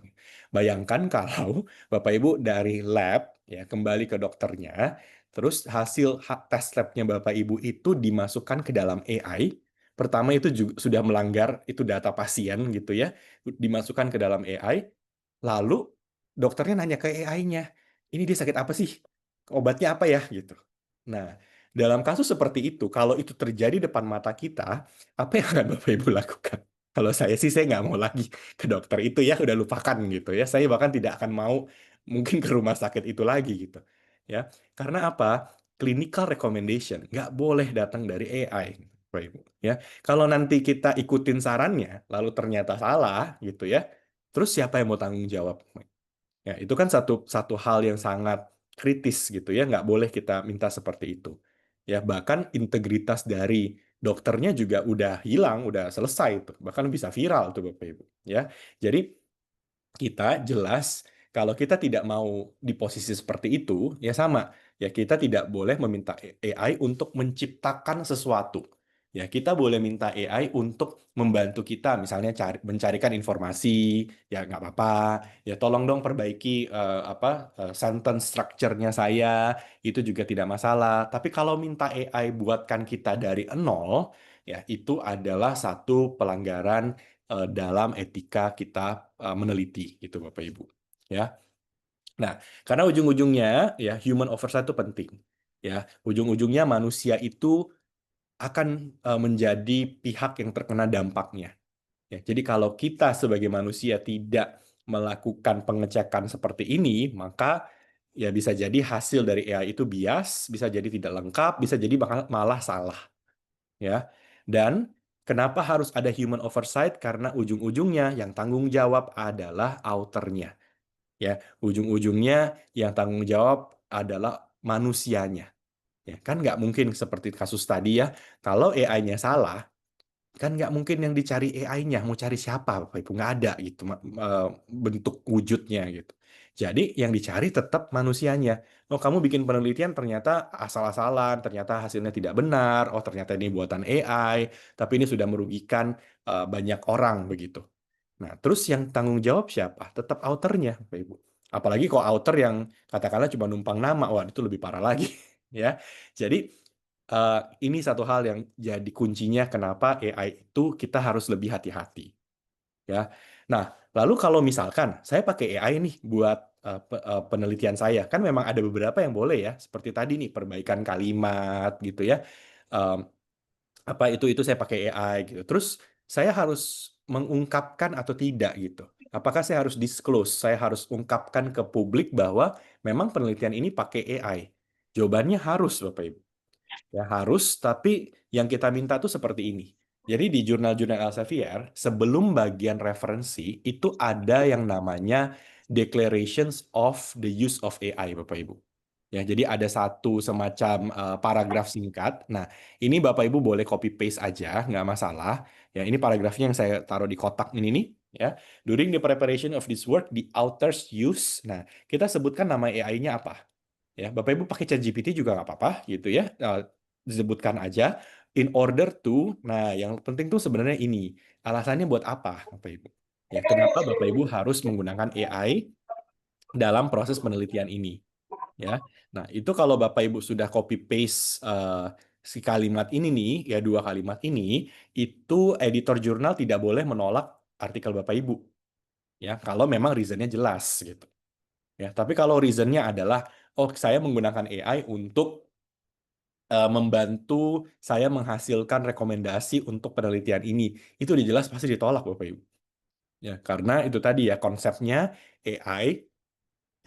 Bayangkan kalau Bapak Ibu dari lab ya kembali ke dokternya, terus hasil tes labnya Bapak Ibu itu dimasukkan ke dalam AI. Pertama itu juga sudah melanggar itu data pasien gitu ya, dimasukkan ke dalam AI, lalu dokternya nanya ke AI-nya, ini dia sakit apa sih? Obatnya apa ya? Gitu. Nah, dalam kasus seperti itu, kalau itu terjadi depan mata kita, apa yang akan Bapak Ibu lakukan? Kalau saya sih, saya nggak mau lagi ke dokter itu ya, udah lupakan gitu ya. Saya bahkan tidak akan mau mungkin ke rumah sakit itu lagi gitu. Ya, karena apa? Clinical recommendation nggak boleh datang dari AI, Bapak Ibu. Ya, kalau nanti kita ikutin sarannya, lalu ternyata salah gitu ya, terus siapa yang mau tanggung jawab? Ya, itu kan satu hal yang sangat kritis gitu ya, nggak boleh kita minta seperti itu. Ya, bahkan integritas dari dokternya juga udah hilang, udah selesai tuh, bahkan bisa viral tuh Bapak Ibu. Ya, jadi kita jelas kalau kita tidak mau di posisi seperti itu, ya sama. Ya kita tidak boleh meminta AI untuk menciptakan sesuatu. Ya kita boleh minta AI untuk membantu kita, misalnya mencarikan informasi, ya nggak apa-apa. Ya tolong dong perbaiki sentence structure-nya saya, itu juga tidak masalah. Tapi kalau minta AI buatkan kita dari nol, ya itu adalah satu pelanggaran dalam etika kita meneliti gitu Bapak Ibu ya. Nah, karena ujung-ujungnya ya human oversight itu penting ya. Ujung-ujungnya manusia itu akan menjadi pihak yang terkena dampaknya. Ya, jadi kalau kita sebagai manusia tidak melakukan pengecekan seperti ini, maka ya bisa jadi hasil dari AI itu bias, bisa jadi tidak lengkap, bisa jadi malah salah ya. Dan kenapa harus ada human oversight? Karena ujung-ujungnya yang tanggung jawab adalah author-nya. Ya, ujung-ujungnya yang tanggung jawab adalah manusianya. Ya, kan nggak mungkin seperti kasus tadi ya, kalau AI-nya salah, kan nggak mungkin yang dicari AI-nya, mau cari siapa Bapak Ibu, nggak ada gitu bentuk wujudnya gitu. Jadi yang dicari tetap manusianya. Oh kamu bikin penelitian ternyata asal-asalan, ternyata hasilnya tidak benar, oh ternyata ini buatan AI, tapi ini sudah merugikan banyak orang begitu. Nah, terus yang tanggung jawab siapa? Tetap author-nya, Bapak Ibu. Apalagi kalau author yang katakanlah cuma numpang nama, wah itu lebih parah lagi, ya. Jadi ini satu hal yang jadi kuncinya kenapa AI itu kita harus lebih hati-hati, ya. Nah, lalu kalau misalkan saya pakai AI nih buat penelitian saya, kan memang ada beberapa yang boleh ya, seperti tadi nih perbaikan kalimat gitu ya. Em, apa itu saya pakai AI gitu. Terus saya harus mengungkapkan atau tidak gitu. Apakah saya harus disclose? Saya harus ungkapkan ke publik bahwa memang penelitian ini pakai AI. Jawabannya harus, Bapak Ibu. Ya harus, tapi yang kita minta tuh seperti ini. Jadi di jurnal-jurnal Elsevier, sebelum bagian referensi, itu ada yang namanya Declarations of the Use of AI, Bapak Ibu. Ya, jadi ada satu semacam paragraf singkat. Nah, ini Bapak Ibu boleh copy paste aja, nggak masalah. Ya, ini paragrafnya yang saya taruh di kotak ini nih. Ya, during the preparation of this work, the authors use. Nah, kita sebutkan nama AI-nya apa. Ya, Bapak Ibu pakai ChatGPT juga nggak apa-apa, gitu ya. Disebutkan aja. In order to. Nah, yang penting tuh sebenarnya ini. Alasannya buat apa, Bapak Ibu? Ya, kenapa Bapak Ibu harus menggunakan AI dalam proses penelitian ini? Ya. Nah, itu kalau Bapak Ibu sudah copy paste si kalimat ini nih, ya 2 kalimat ini, itu editor jurnal tidak boleh menolak artikel Bapak Ibu. Ya, kalau memang reasonnya jelas gitu. Ya, tapi kalau reasonnya adalah oh saya menggunakan AI untuk membantu saya menghasilkan rekomendasi untuk penelitian ini, itu udah jelas pasti ditolak Bapak Ibu. Ya, karena itu tadi ya konsepnya AI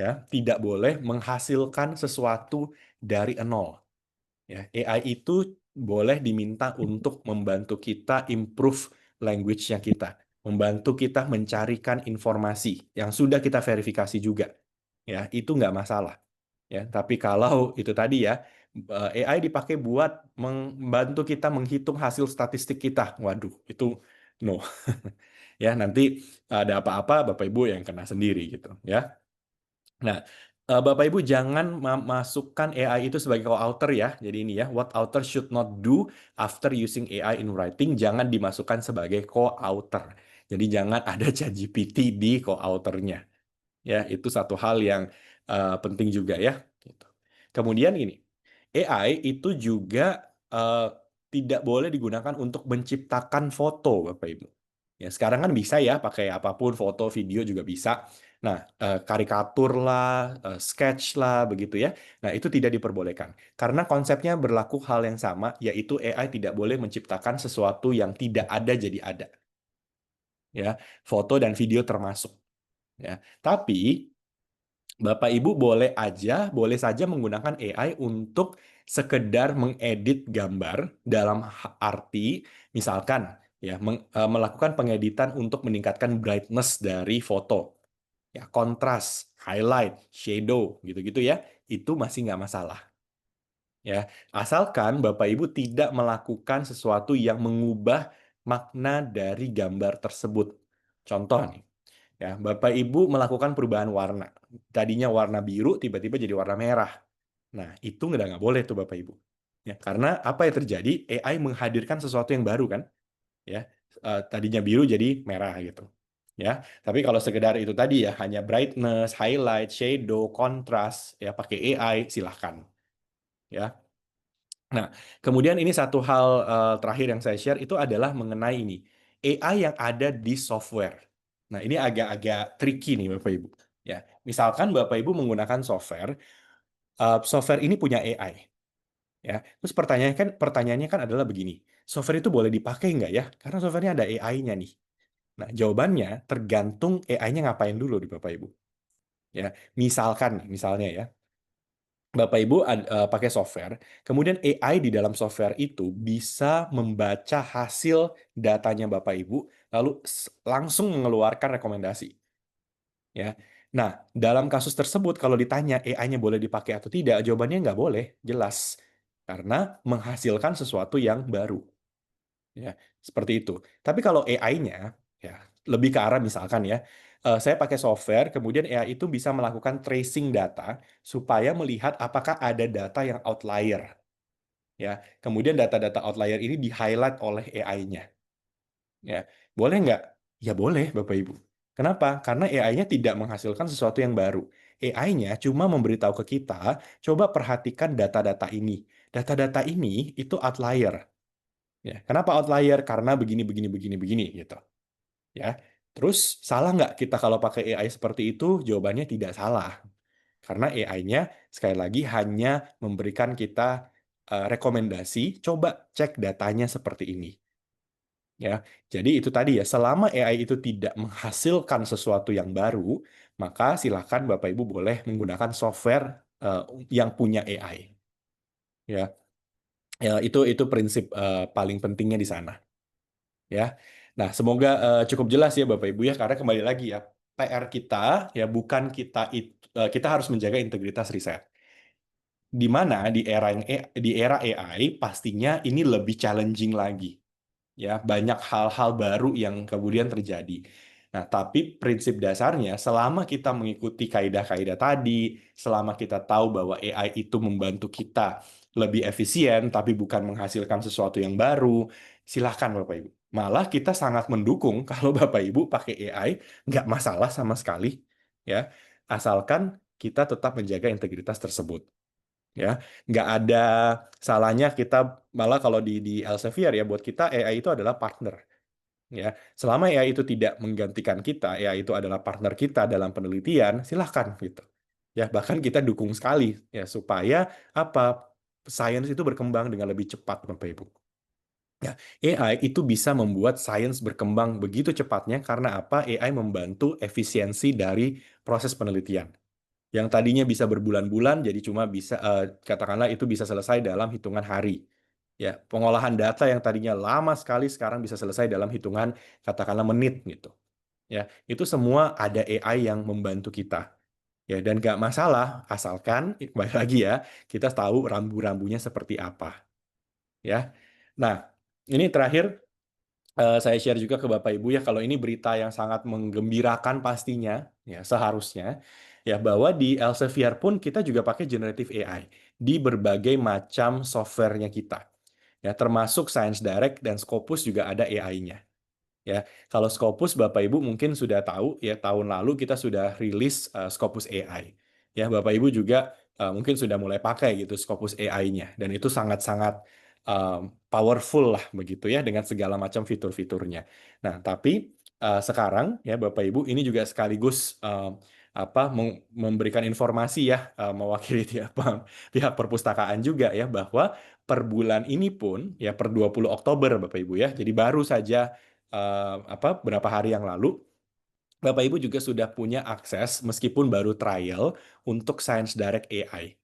ya tidak boleh menghasilkan sesuatu dari nol. Ya, AI itu boleh diminta untuk membantu kita improve language-nya kita, membantu kita mencarikan informasi yang sudah kita verifikasi juga. Ya, itu nggak masalah. Ya, tapi kalau itu tadi ya, AI dipakai buat membantu kita menghitung hasil statistik kita. Waduh, itu no. Ya, nanti ada apa-apa Bapak Ibu yang kena sendiri gitu, ya. Nah, Bapak Ibu jangan masukkan AI itu sebagai co-author ya. Jadi ini ya, what author should not do after using AI in writing, jangan dimasukkan sebagai co-author. Jadi jangan ada ChatGPT di co-authornya. Ya, itu satu hal yang penting juga ya. Gitu. Kemudian ini, AI itu juga tidak boleh digunakan untuk menciptakan foto, Bapak Ibu. Ya, sekarang kan bisa ya pakai apapun, foto, video juga bisa. Nah, karikatur lah, sketch lah, begitu ya. Nah, itu tidak diperbolehkan. Karena konsepnya berlaku hal yang sama, yaitu AI tidak boleh menciptakan sesuatu yang tidak ada jadi ada. Ya, foto dan video termasuk. Ya, tapi Bapak Ibu boleh saja menggunakan AI untuk sekedar mengedit gambar dalam arti misalkan ya melakukan pengeditan untuk meningkatkan brightness dari foto. Ya, kontras, highlight, shadow gitu-gitu ya. Itu masih nggak masalah. Ya, asalkan Bapak Ibu tidak melakukan sesuatu yang mengubah makna dari gambar tersebut. Contoh nih, ya, Bapak Ibu melakukan perubahan warna. Tadinya warna biru, tiba-tiba jadi warna merah. Nah, itu nggak boleh tuh Bapak Ibu. Ya, karena apa yang terjadi? AI menghadirkan sesuatu yang baru kan? Ya, tadinya biru jadi merah gitu. Ya, tapi kalau sekedar itu tadi ya hanya brightness, highlight, shadow, kontras, ya pakai AI silahkan. Ya. Nah, kemudian ini satu hal terakhir yang saya share itu adalah mengenai ini AI yang ada di software. Nah, ini agak-agak tricky nih Bapak Ibu. Ya, misalkan Bapak Ibu menggunakan software, software ini punya AI. Ya, terus pertanyaannya kan adalah begini, software itu boleh dipakai nggak ya? Karena softwarenya ada AI-nya nih. Nah, jawabannya tergantung AI-nya ngapain dulu di Bapak Ibu. Ya, misalnya ya, Bapak Ibu pakai software, kemudian AI di dalam software itu bisa membaca hasil datanya Bapak Ibu, lalu langsung mengeluarkan rekomendasi. Ya, nah dalam kasus tersebut kalau ditanya AI-nya boleh dipakai atau tidak, jawabannya nggak boleh, jelas, karena menghasilkan sesuatu yang baru. Ya, seperti itu. Tapi kalau AI-nya, ya lebih ke arah misalkan ya, saya pakai software, kemudian AI itu bisa melakukan tracing data supaya melihat apakah ada data yang outlier. Ya, kemudian data-data outlier ini di-highlight oleh AI-nya. Ya, boleh nggak Ya boleh, Bapak Ibu. Kenapa? Karena AI-nya tidak menghasilkan sesuatu yang baru. AI-nya cuma memberitahu ke kita, coba perhatikan data-data ini. Data-data ini itu outlier. Ya, kenapa outlier? Karena begini, begini, begini, begini, gitu. Ya, terus salah nggak kita kalau pakai AI seperti itu? Jawabannya tidak salah. Karena AI-nya sekali lagi hanya memberikan kita rekomendasi, coba cek datanya seperti ini. Ya, jadi itu tadi ya, selama AI itu tidak menghasilkan sesuatu yang baru, maka silakan Bapak Ibu boleh menggunakan software yang punya AI. Ya, ya itu prinsip paling pentingnya di sana. Ya, nah semoga cukup jelas ya Bapak Ibu ya, karena kembali lagi ya, PR kita ya bukan kita harus menjaga integritas riset. Di mana di era AI pastinya ini lebih challenging lagi. Ya, banyak hal-hal baru yang kemudian terjadi. Nah, tapi prinsip dasarnya selama kita mengikuti kaidah-kaidah tadi, selama kita tahu bahwa AI itu membantu kita lebih efisien tapi bukan menghasilkan sesuatu yang baru, silahkan Bapak Ibu. Malah kita sangat mendukung kalau Bapak Ibu pakai AI, nggak masalah sama sekali, ya, asalkan kita tetap menjaga integritas tersebut. Ya, nggak ada salahnya kita malah kalau di Elsevier ya, buat kita AI itu adalah partner. Ya, selama AI itu tidak menggantikan kita, AI itu adalah partner kita dalam penelitian, silahkan gitu. Ya, bahkan kita dukung sekali ya supaya apa? Sains itu berkembang dengan lebih cepat, Bapak Ibu. Ya, AI itu bisa membuat sains berkembang begitu cepatnya karena apa? AI membantu efisiensi dari proses penelitian yang tadinya bisa berbulan-bulan jadi cuma bisa katakanlah itu bisa selesai dalam hitungan hari. Ya, pengolahan data yang tadinya lama sekali sekarang bisa selesai dalam hitungan katakanlah menit gitu. Ya, itu semua ada AI yang membantu kita. Ya, dan nggak masalah asalkan kembali lagi ya, kita tahu rambu-rambunya seperti apa. Ya. Nah, ini terakhir saya share juga ke Bapak Ibu ya, kalau ini berita yang sangat menggembirakan pastinya, ya seharusnya, ya bahwa di Elsevier pun kita juga pakai generative AI di berbagai macam softwarenya kita. Ya, termasuk Science Direct dan Scopus juga ada AI-nya. Ya, kalau Scopus Bapak Ibu mungkin sudah tahu ya, tahun lalu kita sudah rilis Scopus AI. Ya, Bapak Ibu juga mungkin sudah mulai pakai gitu Scopus AI-nya dan itu sangat-sangat powerful lah begitu ya dengan segala macam fitur-fiturnya. Nah, tapi sekarang ya Bapak Ibu ini juga sekaligus memberikan informasi ya mewakili pihak perpustakaan juga ya bahwa per bulan ini pun ya per 20 Oktober Bapak Ibu ya. Jadi baru saja berapa hari yang lalu, Bapak Ibu juga sudah punya akses meskipun baru trial untuk Science Direct AI.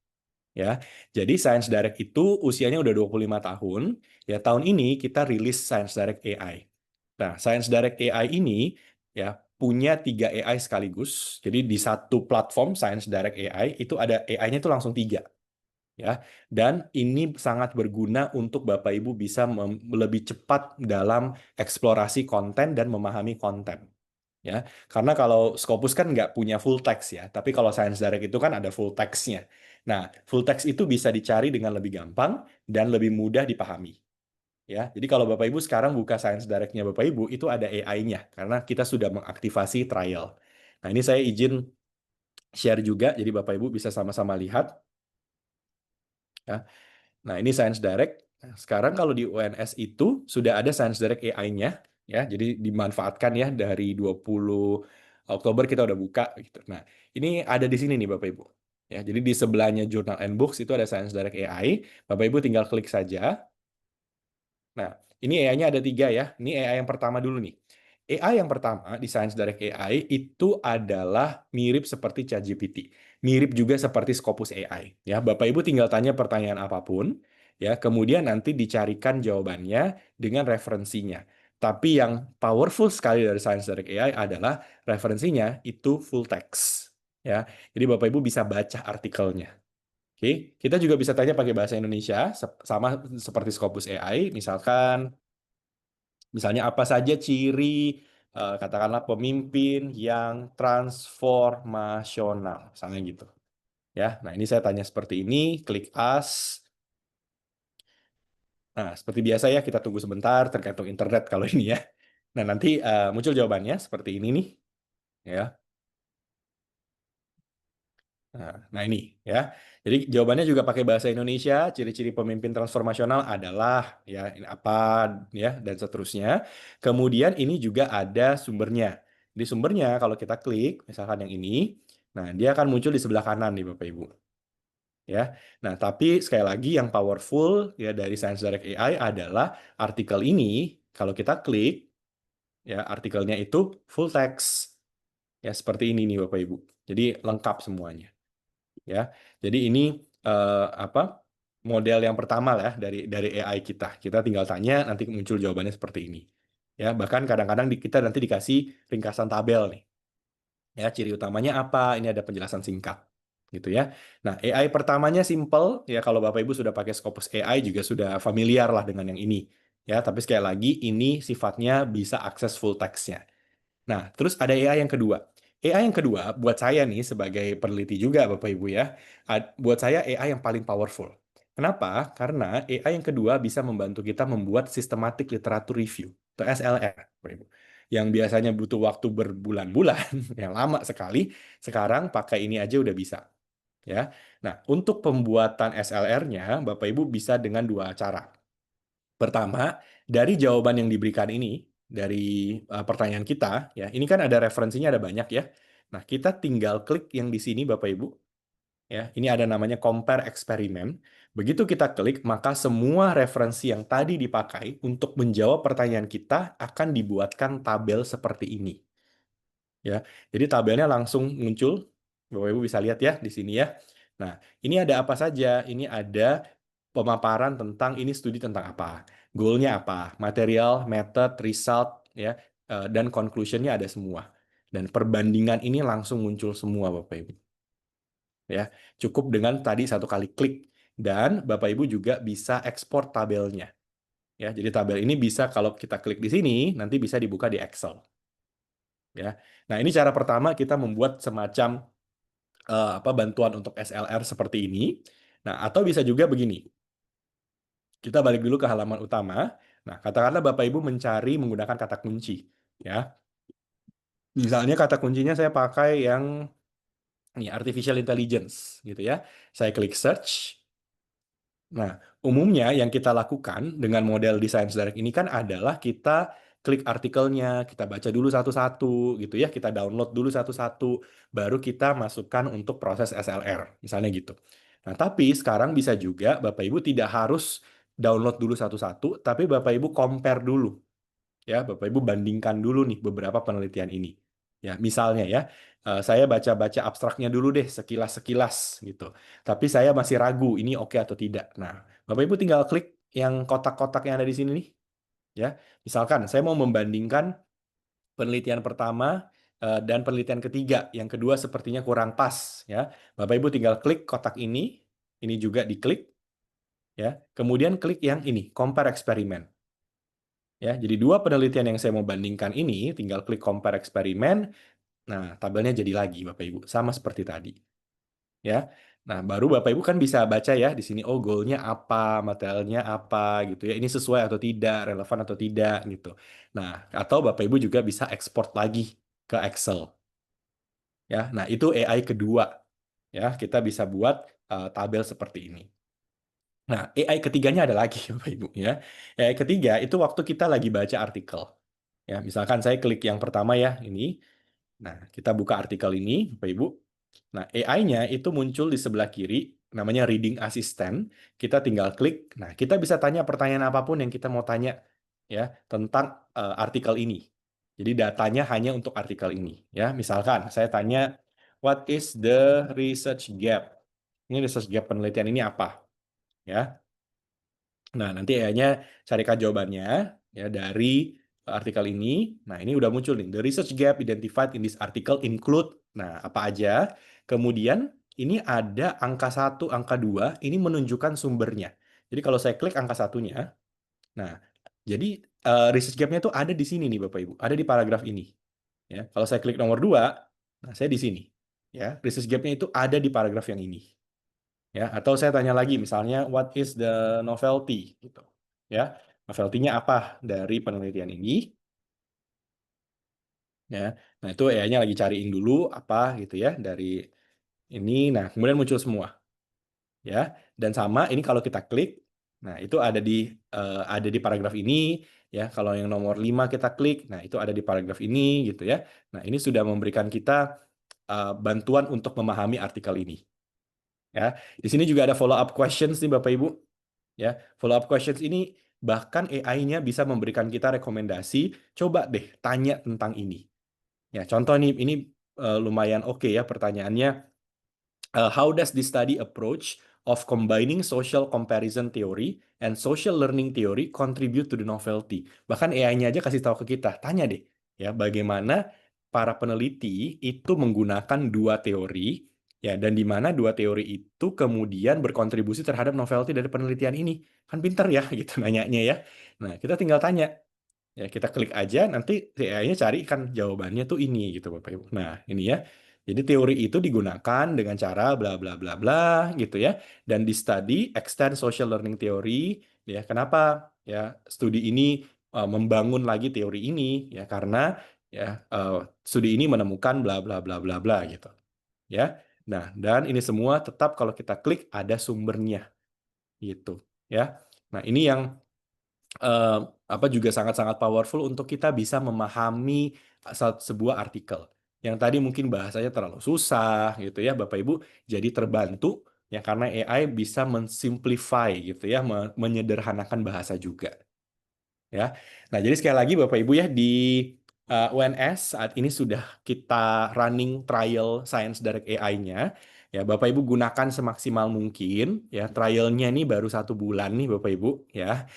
Ya, jadi Science Direct itu usianya udah 25 tahun. Ya, tahun ini kita rilis Science Direct AI. Nah, Science Direct AI ini ya punya 3 AI sekaligus. Jadi di satu platform Science Direct AI itu ada AI-nya itu langsung 3. Ya, dan ini sangat berguna untuk Bapak Ibu bisa lebih cepat dalam eksplorasi konten dan memahami konten. Ya, karena kalau Scopus kan nggak punya full text ya, tapi kalau Science Direct itu kan ada full text-nya. Nah, full text itu bisa dicari dengan lebih gampang dan lebih mudah dipahami. Ya, jadi kalau Bapak Ibu sekarang buka Science Direct-nya Bapak Ibu, itu ada AI-nya, karena kita sudah mengaktifasi trial. Nah, ini saya izin share juga, jadi Bapak Ibu bisa sama-sama lihat. Ya. Nah, ini Science Direct. Nah, sekarang kalau di UNS itu sudah ada Science Direct AI-nya, ya. Jadi dimanfaatkan ya dari 20 Oktober kita udah buka gitu. Nah, ini ada di sini nih Bapak Ibu. Ya, jadi di sebelahnya Journal and Books itu ada Science Direct AI. Bapak Ibu tinggal klik saja. Nah, ini AI-nya ada 3 ya. Ini AI yang pertama dulu nih. AI yang pertama di Science Direct AI itu adalah mirip seperti ChatGPT. Mirip juga seperti Scopus AI. Ya, Bapak Ibu tinggal tanya pertanyaan apapun, ya, kemudian nanti dicarikan jawabannya dengan referensinya. Tapi yang powerful sekali dari Science Direct AI adalah referensinya itu full text. Ya, jadi Bapak Ibu bisa baca artikelnya. Oke, kita juga bisa tanya pakai bahasa Indonesia, sama seperti Scopus AI, misalnya apa saja ciri katakanlah pemimpin yang transformasional, misalnya gitu. Ya, nah ini saya tanya seperti ini, klik Ask. Nah, seperti biasa ya, kita tunggu sebentar, tergantung internet kalau ini ya. Nah, nanti muncul jawabannya seperti ini nih, ya. Nah, ini ya. Jadi jawabannya juga pakai bahasa Indonesia. Ciri-ciri pemimpin transformasional adalah ya ini apa ya dan seterusnya. Kemudian ini juga ada sumbernya. Di sumbernya kalau kita klik misalkan yang ini, nah dia akan muncul di sebelah kanan nih Bapak Ibu. Ya. Nah, tapi sekali lagi yang powerful ya dari Science Direct AI adalah artikel ini kalau kita klik ya artikelnya itu full text. Ya seperti ini nih Bapak Ibu. Jadi lengkap semuanya. Ya, jadi ini model yang pertama lah dari AI kita. Kita tinggal tanya, nanti muncul jawabannya seperti ini. Ya, bahkan kadang-kadang kita nanti dikasih ringkasan tabel nih. Ya, ciri utamanya apa? Ini ada penjelasan singkat, gitu ya. Nah, AI pertamanya simple. Ya, kalau Bapak Ibu sudah pakai Scopus AI juga sudah familiar lah dengan yang ini. Ya, tapi sekali lagi ini sifatnya bisa akses full text-nya. Nah, terus ada AI yang kedua. AI yang kedua, buat saya nih sebagai peneliti juga Bapak Ibu ya, buat saya AI yang paling powerful. Kenapa? Karena AI yang kedua bisa membantu kita membuat systematic literature review, atau SLR, Bapak Ibu. Yang biasanya butuh waktu berbulan-bulan, yang lama sekali, sekarang pakai ini aja udah bisa. Ya. Nah, untuk pembuatan SLR-nya, Bapak Ibu bisa dengan dua cara. Pertama, dari jawaban yang diberikan ini, dari pertanyaan kita, ya, ini kan ada referensinya ada banyak ya. Nah, kita tinggal klik yang di sini Bapak Ibu. Ya, ini ada namanya compare eksperimen. Begitu kita klik, maka semua referensi yang tadi dipakai untuk menjawab pertanyaan kita akan dibuatkan tabel seperti ini. Ya, jadi tabelnya langsung muncul. Bapak Ibu bisa lihat ya di sini ya. Nah, ini ada apa saja? Ini ada pemaparan tentang ini studi tentang apa, goalnya apa, material, method, result, ya, dan conclusionnya ada semua. Dan perbandingan ini langsung muncul semua, Bapak Ibu. Ya, cukup dengan tadi satu kali klik. Dan Bapak Ibu juga bisa ekspor tabelnya. Ya, jadi tabel ini bisa kalau kita klik di sini, nanti bisa dibuka di Excel. Ya, nah ini cara pertama kita membuat semacam bantuan untuk SLR seperti ini. Nah, atau bisa juga begini. Kita balik dulu ke halaman utama. Nah, katakanlah Bapak Ibu mencari menggunakan kata kunci, ya. Misalnya kata kuncinya saya pakai yang ini artificial intelligence, gitu ya. Saya klik search. Nah, umumnya yang kita lakukan dengan model di Science Direct ini kan adalah kita klik artikelnya, kita baca dulu satu-satu, gitu ya. Kita download dulu satu-satu, baru kita masukkan untuk proses SLR, misalnya gitu. Nah, tapi sekarang bisa juga Bapak Ibu tidak harus download dulu satu-satu, tapi Bapak Ibu compare dulu. Ya, Bapak Ibu bandingkan dulu nih beberapa penelitian ini. Ya, misalnya ya, saya baca-baca abstraknya dulu deh sekilas-sekilas gitu. Tapi saya masih ragu ini oke atau tidak. Nah, Bapak Ibu tinggal klik yang kotak-kotak yang ada di sini nih. Ya, misalkan saya mau membandingkan penelitian pertama dan penelitian ketiga. Yang kedua sepertinya kurang pas ya. Bapak Ibu tinggal klik kotak ini juga diklik ya. Kemudian klik yang ini, compare eksperimen. Ya, jadi dua penelitian yang saya mau bandingkan ini tinggal klik compare eksperimen. Nah, tabelnya jadi lagi Bapak Ibu, sama seperti tadi. Ya. Nah, baru Bapak Ibu kan bisa baca ya di sini oh goalnya apa, materialnya apa gitu ya. Ini sesuai atau tidak, relevan atau tidak gitu. Nah, atau Bapak Ibu juga bisa ekspor lagi ke Excel. Ya. Nah, itu AI kedua. Ya, kita bisa buat tabel seperti ini. Nah, AI ketiganya ada lagi Bapak Ibu ya. AI ketiga itu waktu kita lagi baca artikel. Ya, misalkan saya klik yang pertama ya, ini. Nah, kita buka artikel ini, Bapak Ibu. Nah, AI-nya itu muncul di sebelah kiri, namanya Reading Assistant. Kita tinggal klik. Nah, kita bisa tanya pertanyaan apapun yang kita mau tanya ya tentang artikel ini. Jadi datanya hanya untuk artikel ini ya. Misalkan saya tanya what is the research gap? Ini research gap penelitian ini apa? Ya. Nah, nanti AI-nya carikan jawabannya ya dari artikel ini. Nah, ini udah muncul nih. The research gap identified in this article include, nah, apa aja. Kemudian, ini ada angka 1, angka 2, ini menunjukkan sumbernya. Jadi, kalau saya klik angka 1-nya, nah, jadi research gap-nya itu ada di sini nih, Bapak Ibu. Ada di paragraf ini. Ya, kalau saya klik nomor 2, nah, saya di sini. Ya, research gap-nya itu ada di paragraf yang ini. Ya, atau saya tanya lagi misalnya what is the novelty gitu. Ya, novelty-nya apa dari penelitian ini? Ya, nah itu AI-nya lagi cariin dulu apa gitu ya dari ini. Nah, kemudian muncul semua. Ya, dan sama ini kalau kita klik, nah itu ada di paragraf ini ya. Kalau yang nomor 5 kita klik, nah itu ada di paragraf ini gitu ya. Nah, ini sudah memberikan kita bantuan untuk memahami artikel ini. Ya, di sini juga ada follow up questions nih Bapak Ibu. Ya, follow up questions ini bahkan AI-nya bisa memberikan kita rekomendasi, coba deh tanya tentang ini. Ya, contoh nih ini lumayan oke ya pertanyaannya. How does this study approach of combining social comparison theory and social learning theory contribute to the novelty? Bahkan AI-nya aja kasih tahu ke kita, tanya deh, ya bagaimana para peneliti itu menggunakan dua teori, ya dan di mana dua teori itu kemudian berkontribusi terhadap novelty dari penelitian ini. Kan pinter ya, gitu nanyanya ya. Nah, kita tinggal tanya. Ya, kita klik aja, nanti si AI-nya cari kan jawabannya tuh ini gitu Bapak Ibu. Nah, ini ya. Jadi teori itu digunakan dengan cara bla bla bla bla gitu ya. Dan di study extend social learning theory ya. Kenapa? Ya, studi ini membangun lagi teori ini ya karena ya studi ini menemukan bla bla bla bla bla gitu. Ya. Nah, dan ini semua tetap kalau kita klik ada sumbernya gitu ya. Nah, ini yang juga sangat-sangat powerful untuk kita bisa memahami sebuah artikel yang tadi mungkin bahasanya terlalu susah gitu ya Bapak Ibu, jadi terbantu ya karena AI bisa mensimplify gitu ya, menyederhanakan bahasa juga ya. Nah, jadi sekali lagi Bapak Ibu ya di UNS saat ini sudah kita running trial Science Direct AI-nya. Ya, Bapak Ibu gunakan semaksimal mungkin. Ya, trialnya ini baru 1 bulan nih Bapak Ibu. Ya,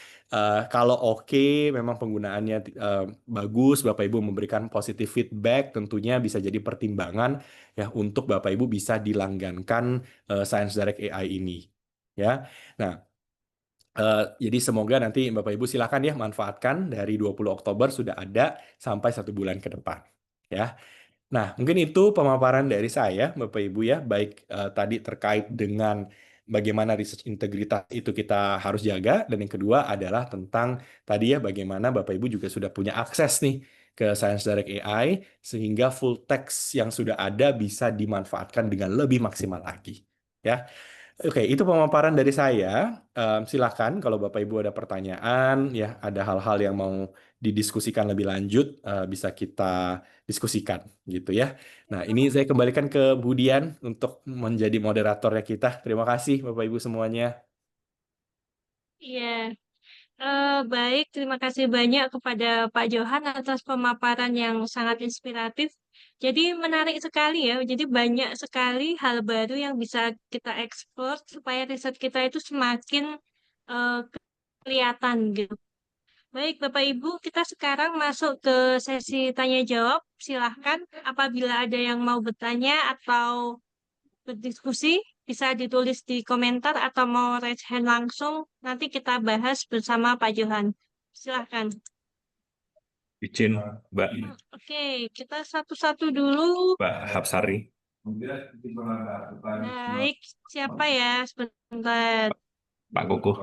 kalau oke, memang penggunaannya bagus, Bapak Ibu memberikan positive feedback, tentunya bisa jadi pertimbangan ya untuk Bapak Ibu bisa dilanggankan Science Direct AI ini. Ya, nah. Jadi semoga nanti Bapak Ibu silakan ya manfaatkan dari 20 Oktober sudah ada sampai 1 bulan ke depan. Ya. Nah, mungkin itu pemaparan dari saya Bapak Ibu ya, baik tadi terkait dengan bagaimana research integritas itu kita harus jaga, dan yang kedua adalah tentang tadi ya bagaimana Bapak Ibu juga sudah punya akses nih ke Science Direct AI sehingga full text yang sudah ada bisa dimanfaatkan dengan lebih maksimal lagi. Ya. Oke, itu pemaparan dari saya. Silakan kalau Bapak Ibu ada pertanyaan, ya ada hal-hal yang mau didiskusikan lebih lanjut, bisa kita diskusikan gitu ya. Nah, ini saya kembalikan ke Budian untuk menjadi moderatornya kita. Terima kasih Bapak Ibu semuanya. Iya. Baik, terima kasih banyak kepada Pak Johan atas pemaparan yang sangat inspiratif. Jadi menarik sekali ya. Jadi banyak sekali hal baru yang bisa kita eksplor supaya riset kita itu semakin eh, kelihatan gitu. Baik, Bapak Ibu, kita sekarang masuk ke sesi tanya jawab. Silahkan apabila ada yang mau bertanya atau berdiskusi, bisa ditulis di komentar atau mau raise hand langsung. Nanti kita bahas bersama Pak Johan. Silahkan. Izin Mbak Oke, kita satu-satu dulu. Mbak Hapsari, Baik, siapa ya? Sebentar. Pak Kukuh.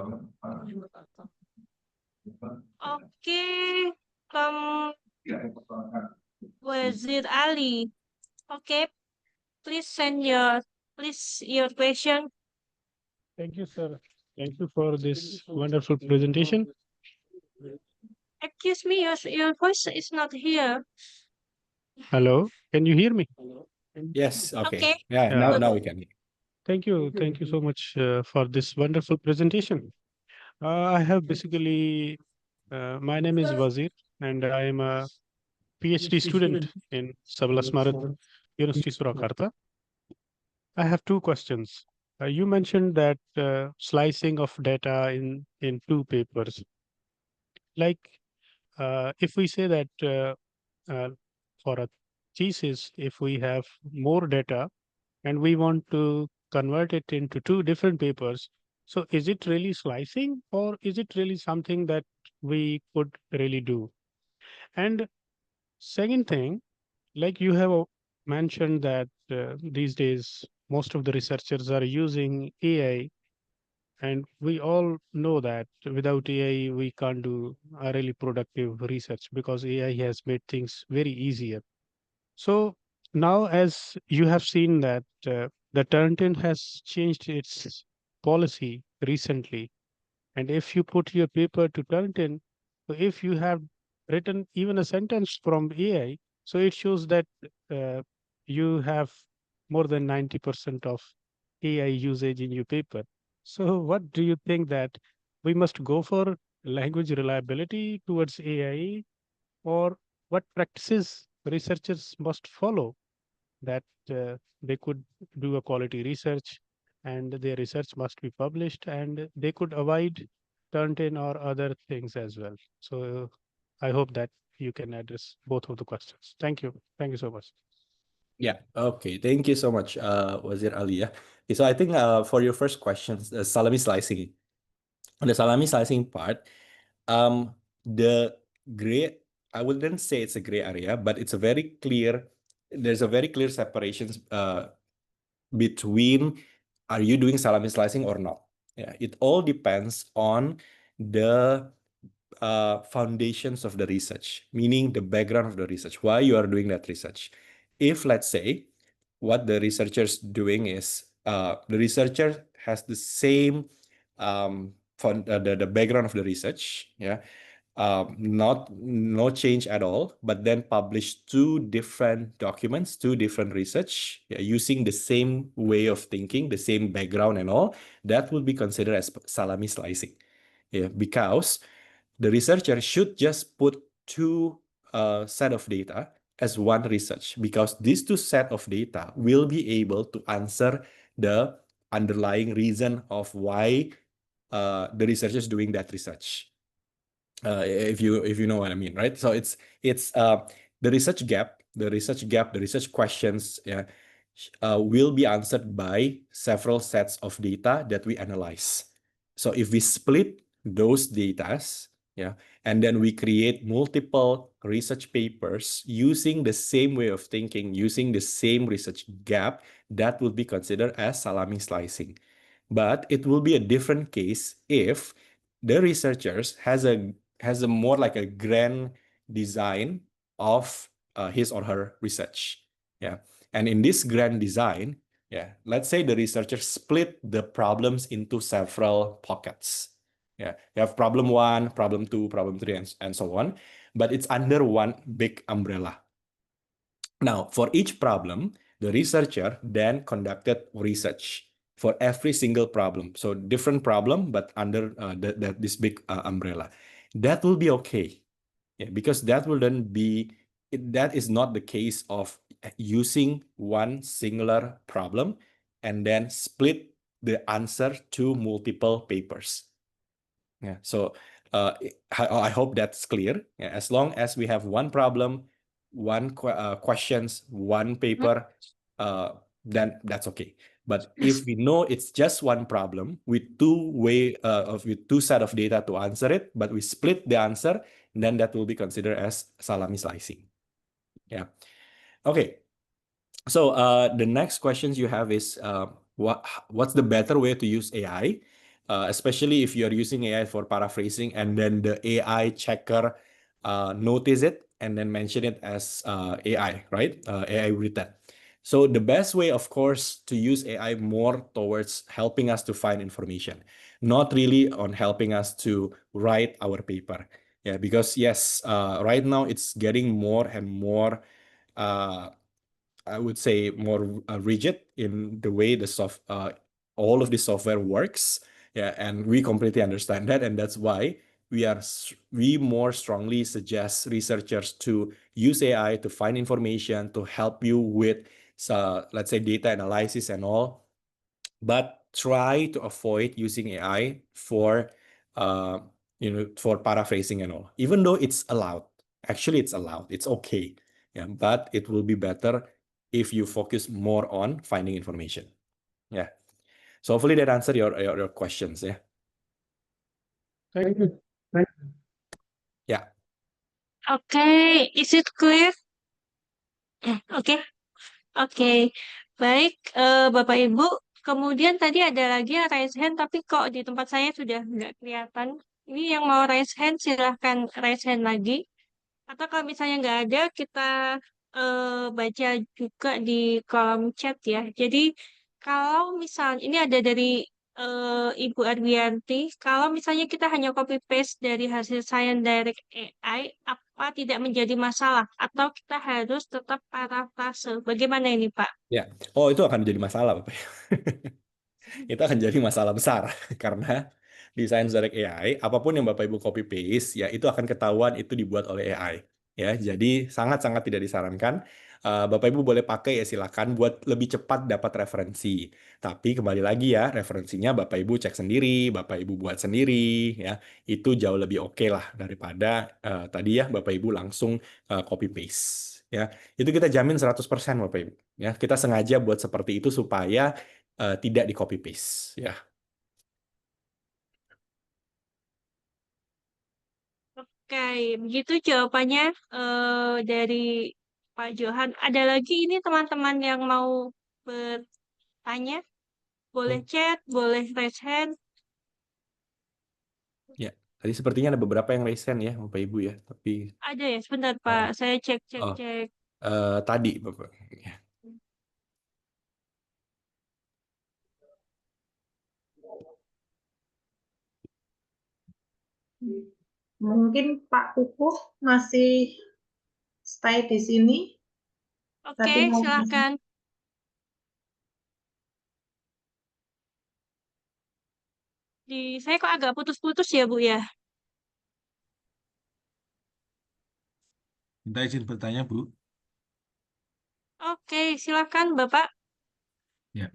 Oke, Wazir Ali. Oke, please your question. Thank you, sir. Thank you for this wonderful presentation. Excuse me, your voice is not here. Hello, can you hear me? Yes, okay. Okay. Yeah, Yeah. now we can. Thank you so much for this wonderful presentation. I have basically, my name is Wazir, and I am a PhD student in Sabalas Marat University Surakarta. I have 2 questions. You mentioned that slicing of data in 2 papers. Like, if we say that for a thesis, if we have more data and we want to convert it into 2 different papers, so is it really slicing or is it really something that we could really do? And second thing, like you have mentioned that these days most of the researchers are using AI, and we all know that without AI we can't do a really productive research because AI has made things very easier. So now, as you have seen that the Turnitin has changed its policy recently, and if you put your paper to Turnitin, so if you have written even a sentence from AI, so it shows that uh, you have more than 90% of AI usage in your paper. So what do you think that we must go for language reliability towards AI, or what practices researchers must follow that they could do a quality research and their research must be published and they could avoid Turnitin or other things as well. So I hope that you can address both of the questions. Thank you. Thank you so much. Yeah, okay. Thank you so much, Wazir Ali. Yeah. So I think for your first question, salami slicing. On the salami slicing part, the gray, I wouldn't say it's a gray area, but it's a very clear, there's a very clear separation between are you doing salami slicing or not. Yeah, it all depends on the foundations of the research, meaning the background of the research, why you are doing that research. If, let's say, what the researcher's doing is the researcher has the same the background of the research, yeah, no change at all, but then publish two different documents, two different research, yeah, using the same way of thinking, the same background and all, that will be considered as salami slicing, yeah, because the researcher should just put two set of data as one research, because these two set of data will be able to answer the underlying reason of why the researcher is doing that research. If you know what I mean, right? So it's the research gap, the research questions, yeah, will be answered by several sets of data that we analyze. So if we split those datas, yeah, and then we create multiple research papers using the same way of thinking, using the same research gap, that will be considered as salami slicing. But it will be a different case if the researchers has a more like a grand design of his or her research. Yeah. And in this grand design, yeah, let's say the researcher split the problems into several pockets. Yeah, you have problem 1, problem 2, problem 3, and so on, but it's under one big umbrella. Now, for each problem, the researcher then conducted research for every single problem. So different problem, but under this big umbrella. That will be okay, yeah, because that will then be, that is not the case of using one singular problem and then split the answer to multiple papers. Yeah, so I hope that's clear. Yeah, as long as we have one problem, one questions, one paper, then that's okay. But if we know it's just one problem with with two set of data to answer it, but we split the answer, then that will be considered as salami slicing. Yeah. Okay. So the next questions you have is what's the better way to use AI, especially if you're using AI for paraphrasing and then the AI checker notice it and then mention it as AI, right? AI written. So the best way, of course, to use AI more towards helping us to find information, not really on helping us to write our paper. Yeah, because yes, right now it's getting more and more I would say more rigid in the way the all of the software works. Yeah, and we completely understand that, and that's why we more strongly suggest researchers to use AI to find information to help you with, let's say, data analysis and all, but try to avoid using AI for for paraphrasing and all. Even though it's allowed, actually it's allowed, it's okay. Yeah, but it will be better if you focus more on finding information. Yeah. So hopefully that answered your questions. Yeah. Thank you. Thank you. Yeah. Oke, is it clear? Oke, oke. Baik, Bapak Ibu. Kemudian tadi ada lagi yang raise hand, tapi kok di tempat saya sudah nggak kelihatan. Ini yang mau raise hand, silahkan raise hand lagi. Atau kalau misalnya nggak ada, kita baca juga di kolom chat ya. Jadi kalau misalnya ini ada dari Ibu Arwianti, kalau misalnya kita hanya copy paste dari hasil Science Direct AI, apa tidak menjadi masalah? Atau kita harus tetap parafrase? Bagaimana ini, Pak? Ya, oh itu akan jadi masalah, Bapak. Itu akan jadi masalah besar karena di Science Direct AI, apapun yang Bapak Ibu copy paste, ya itu akan ketahuan itu dibuat oleh AI. Ya, jadi sangat-sangat tidak disarankan. Bapak Ibu boleh pakai ya silakan buat lebih cepat dapat referensi. Tapi kembali lagi ya, referensinya Bapak Ibu cek sendiri, Bapak Ibu buat sendiri, ya itu jauh lebih oke lah daripada tadi ya Bapak Ibu langsung copy paste. Ya, itu kita jamin 100% Bapak Ibu. Ya, kita sengaja buat seperti itu supaya tidak di copy paste. Ya. Oke, begitu jawabannya dari Pak Johan. Ada lagi ini teman-teman yang mau bertanya? Boleh chat, boleh raise hand. Ya, tadi sepertinya ada beberapa yang raise hand ya, Bapak Ibu ya. Tapi Ada ya, sebentar Pak. Saya cek, cek, oh, cek. tadi Bapak. Ya. Mungkin Pak Kukuh masih stay di sini, Oke, tapi mau silakan. Saya kok agak putus-putus ya, Bu ya? Minta izin bertanya, Bu. Oke, silakan Bapak. Ya,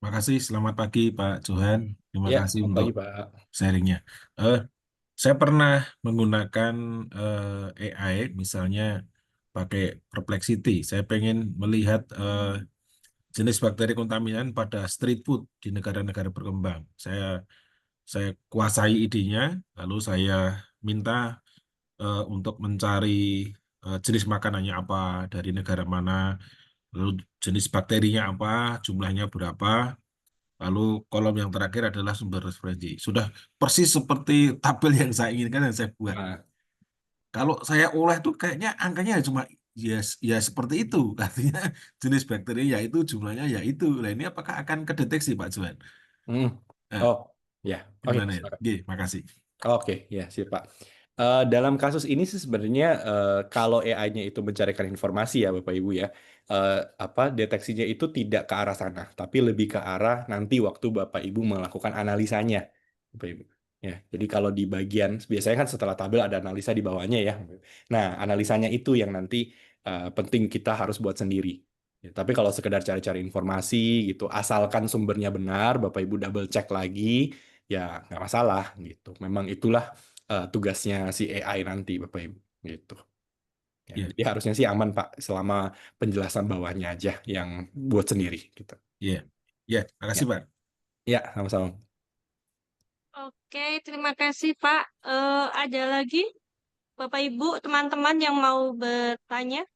makasih. Selamat pagi, Pak Johan. Terima Ya, kasih selamat untuk pagi Pak. sharingnya. Saya pernah menggunakan AI, misalnya pakai Perplexity. Saya pengen melihat jenis bakteri kontaminan pada street food di negara-negara berkembang. Saya kuasai idenya, lalu saya minta untuk mencari jenis makanannya apa, dari negara mana, lalu jenis bakterinya apa, jumlahnya berapa, lalu kolom yang terakhir adalah sumber referensi. Sudah persis seperti tabel yang saya inginkan dan saya buat. Nah, Kalau saya olah tuh kayaknya angkanya cuma ya seperti itu. Artinya jenis bakteri ya itu, jumlahnya ya itu. Nah ini apakah akan kedeteksi, Pak Juan? Nah, oh, ya, oke. gimana ya? Oke, makasih. Oke, ya, sip Pak. Dalam kasus ini sih sebenarnya kalau AI-nya itu mencarikan informasi ya Bapak Ibu ya, apa deteksinya itu tidak ke arah sana, tapi lebih ke arah nanti waktu Bapak Ibu melakukan analisanya, Bapak Ibu. Ya, jadi kalau di bagian biasanya kan setelah tabel ada analisa di bawahnya ya. Nah, analisanya itu yang nanti penting kita harus buat sendiri. Ya, tapi kalau sekedar cari-cari informasi gitu, asalkan sumbernya benar, Bapak Ibu double check lagi, ya nggak masalah gitu. Memang itulah tugasnya si AI nanti, Bapak Ibu, gitu. Ya, Ya, jadi harusnya sih aman, Pak, selama penjelasan bawahnya aja yang buat sendiri, gitu. ya, ya, makasih, Ya, Pak. ya, sama-sama. Oke, terima kasih Pak. Ada lagi Bapak Ibu, teman-teman yang mau bertanya?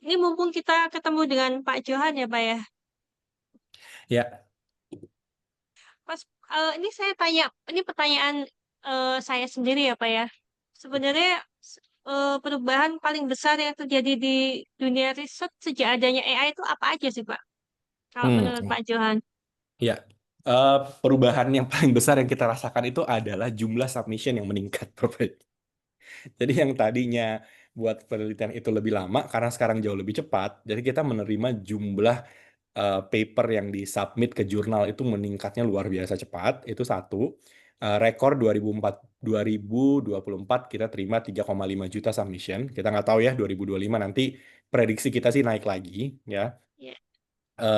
Ini mumpung kita ketemu dengan Pak Johan ya Pak ya. Ya, Pas ini saya tanya, ini pertanyaan saya sendiri ya Pak ya. Sebenarnya perubahan paling besar yang terjadi di dunia riset sejak adanya AI itu apa aja sih Pak? Kalau menurut Pak Johan? ya. Perubahan yang paling besar yang kita rasakan itu adalah jumlah submission yang meningkat, Bapak Ibu. Jadi yang tadinya buat penelitian itu lebih lama, karena sekarang jauh lebih cepat, jadi kita menerima jumlah paper yang disubmit ke jurnal itu meningkatnya luar biasa cepat, itu satu. Rekor 2024 kita terima 3,5 juta submission. Kita nggak tahu ya 2025 nanti prediksi kita sih naik lagi ya. Ya.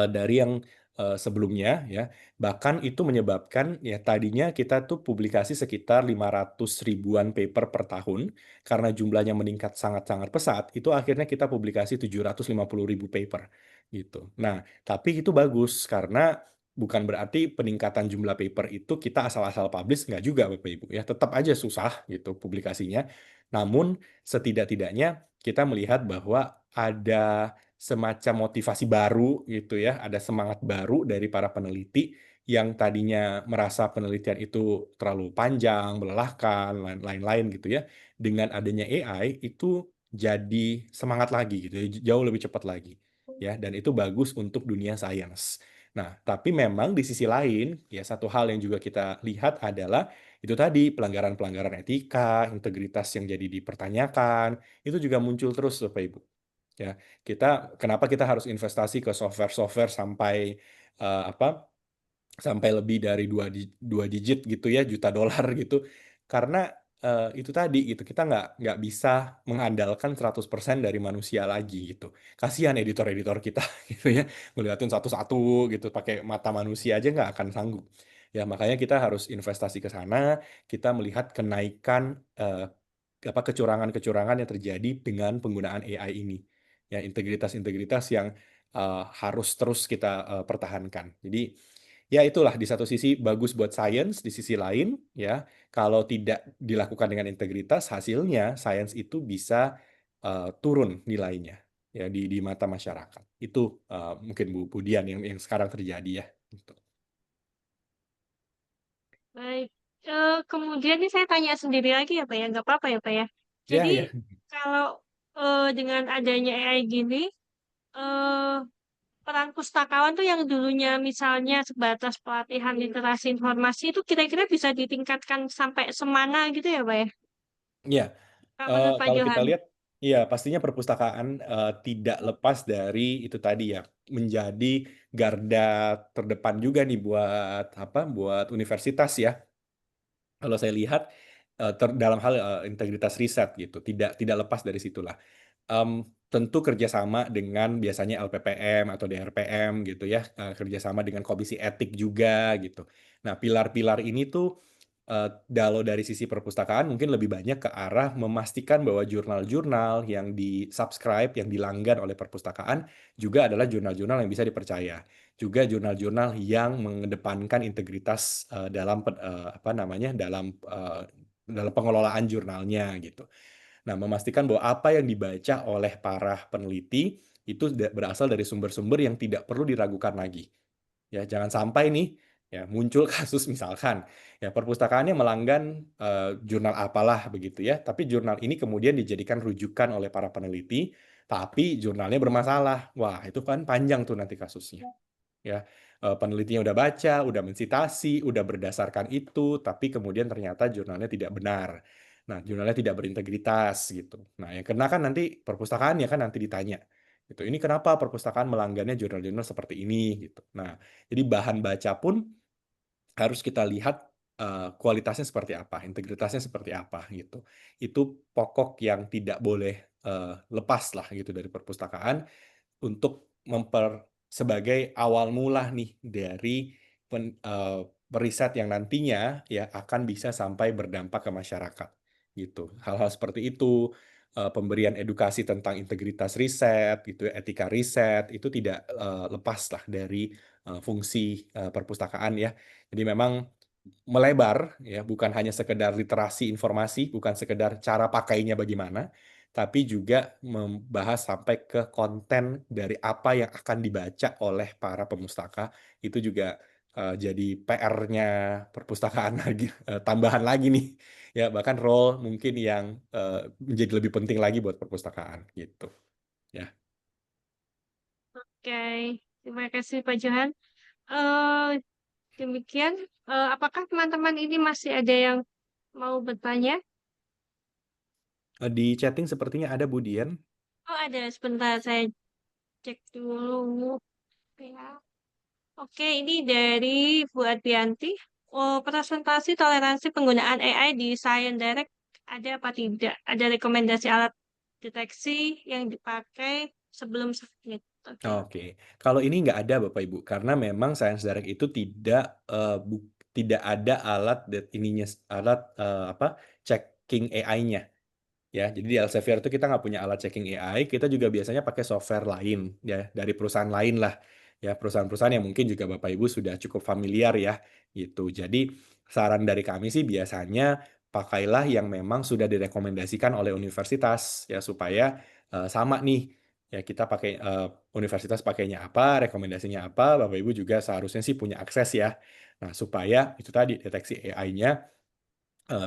Dari yang sebelumnya ya. Bahkan itu menyebabkan ya tadinya kita tuh publikasi sekitar 500 ribuan paper per tahun, karena jumlahnya meningkat sangat-sangat pesat, itu akhirnya kita publikasi 750 ribu paper gitu. Nah, tapi itu bagus karena bukan berarti peningkatan jumlah paper itu kita asal-asal publish, nggak juga Bapak Ibu ya, tetap aja susah gitu publikasinya. Namun setidak-tidaknya kita melihat bahwa ada semacam motivasi baru gitu ya, ada semangat baru dari para peneliti yang tadinya merasa penelitian itu terlalu panjang, melelahkan, lain-lain gitu ya. Dengan adanya AI itu jadi semangat lagi gitu, jauh lebih cepat lagi ya, dan itu bagus untuk dunia sains. Nah, tapi memang di sisi lain ya satu hal yang juga kita lihat adalah itu tadi pelanggaran-pelanggaran etika, integritas yang jadi dipertanyakan, itu juga muncul terus Bapak Ibu. Ya, kenapa kita harus investasi ke software-software sampai sampai lebih dari dua digit gitu ya, juta dolar gitu. Karena itu tadi gitu, kita nggak bisa mengandalkan 100% dari manusia lagi gitu. Kasihan editor-editor kita gitu ya, ngeliatin satu-satu gitu, pakai mata manusia aja nggak akan sanggup. Ya, makanya kita harus investasi ke sana, kita melihat kenaikan kecurangan-kecurangan yang terjadi dengan penggunaan AI ini. Ya, integritas-integritas yang harus terus kita pertahankan. Jadi ya itulah di satu sisi bagus buat sains, di sisi lain ya kalau tidak dilakukan dengan integritas hasilnya sains itu bisa turun nilainya ya di mata masyarakat. Itu mungkin Bu Budian yang sekarang terjadi ya. Gitu. Baik. Kemudian ini saya tanya sendiri lagi ya Pak ya, nggak apa-apa ya Pak ya. Ya, Jadi ya. kalau dengan adanya AI gini, eh, peran pustakawan tuh yang dulunya misalnya sebatas pelatihan literasi informasi itu kira-kira bisa ditingkatkan sampai semana gitu ya Pak ya? Ya, Kalau menurut Pak kalau kita Johan. lihat, ya pastinya perpustakaan tidak lepas dari itu tadi ya, menjadi garda terdepan juga nih buat buat universitas ya. Kalau saya lihat dalam hal integritas riset gitu, tidak lepas dari situlah. Tentu kerjasama dengan biasanya LPPM atau DRPM gitu ya, kerjasama dengan komisi etik juga gitu. Nah, pilar-pilar ini tuh kalau dari sisi perpustakaan mungkin lebih banyak ke arah memastikan bahwa jurnal-jurnal yang di-subscribe, yang dilanggan oleh perpustakaan juga adalah jurnal-jurnal yang bisa dipercaya. Juga jurnal-jurnal yang mengedepankan integritas dalam pengelolaan jurnalnya gitu. Nah, memastikan bahwa apa yang dibaca oleh para peneliti itu berasal dari sumber-sumber yang tidak perlu diragukan lagi. Ya, jangan sampai nih ya muncul kasus misalkan ya perpustakaannya melanggan jurnal apalah begitu ya, tapi jurnal ini kemudian dijadikan rujukan oleh para peneliti, tapi jurnalnya bermasalah. Wah, itu kan panjang tuh nanti kasusnya. Ya, penelitinya udah baca, udah mensitasi, udah berdasarkan itu, tapi kemudian ternyata jurnalnya tidak benar. Nah, jurnalnya tidak berintegritas gitu. Nah, yang kena kan nanti perpustakaan ya kan nanti ditanya. Gitu. Ini kenapa perpustakaan melanggannya jurnal-jurnal seperti ini gitu. Nah, jadi bahan baca pun harus kita lihat kualitasnya seperti apa, integritasnya seperti apa gitu. Itu pokok yang tidak boleh lepas lah gitu dari perpustakaan untuk sebagai awal mula nih dari riset yang nantinya ya akan bisa sampai berdampak ke masyarakat gitu. Hal-hal seperti itu, pemberian edukasi tentang integritas riset gitu, etika riset itu tidak lepas lah dari fungsi perpustakaan ya. Jadi memang melebar ya, bukan hanya sekedar literasi informasi, bukan sekedar cara pakainya bagaimana, tapi juga membahas sampai ke konten dari apa yang akan dibaca oleh para pemustaka. Itu juga jadi PR-nya perpustakaan lagi, tambahan lagi nih. Ya, bahkan role mungkin yang menjadi lebih penting lagi buat perpustakaan gitu. Ya. Oke, terima kasih Pak Johan. Eh, Demikian, apakah teman-teman ini masih ada yang mau bertanya? Di chatting sepertinya ada Bu Dian. Oh ada, sebentar saya cek dulu. Ya. Oke, ini dari Bu Adrianti. Oh, presentasi toleransi penggunaan AI di Science Direct ada apa tidak? Ada rekomendasi alat deteksi yang dipakai sebelum submit. Oke. Oke, kalau ini nggak ada Bapak Ibu, karena memang Science Direct itu tidak ada alat checking AI-nya. Ya, jadi di Elsevier itu kita nggak punya alat checking AI, kita juga biasanya pakai software lain ya dari perusahaan lain lah. Ya, perusahaan-perusahaan yang mungkin juga Bapak Ibu sudah cukup familiar ya gitu. Jadi saran dari kami sih biasanya pakailah yang memang sudah direkomendasikan oleh universitas ya supaya sama nih. Ya, kita pakai universitas pakainya apa, rekomendasinya apa, Bapak Ibu juga seharusnya sih punya akses ya. Nah, supaya itu tadi deteksi AI-nya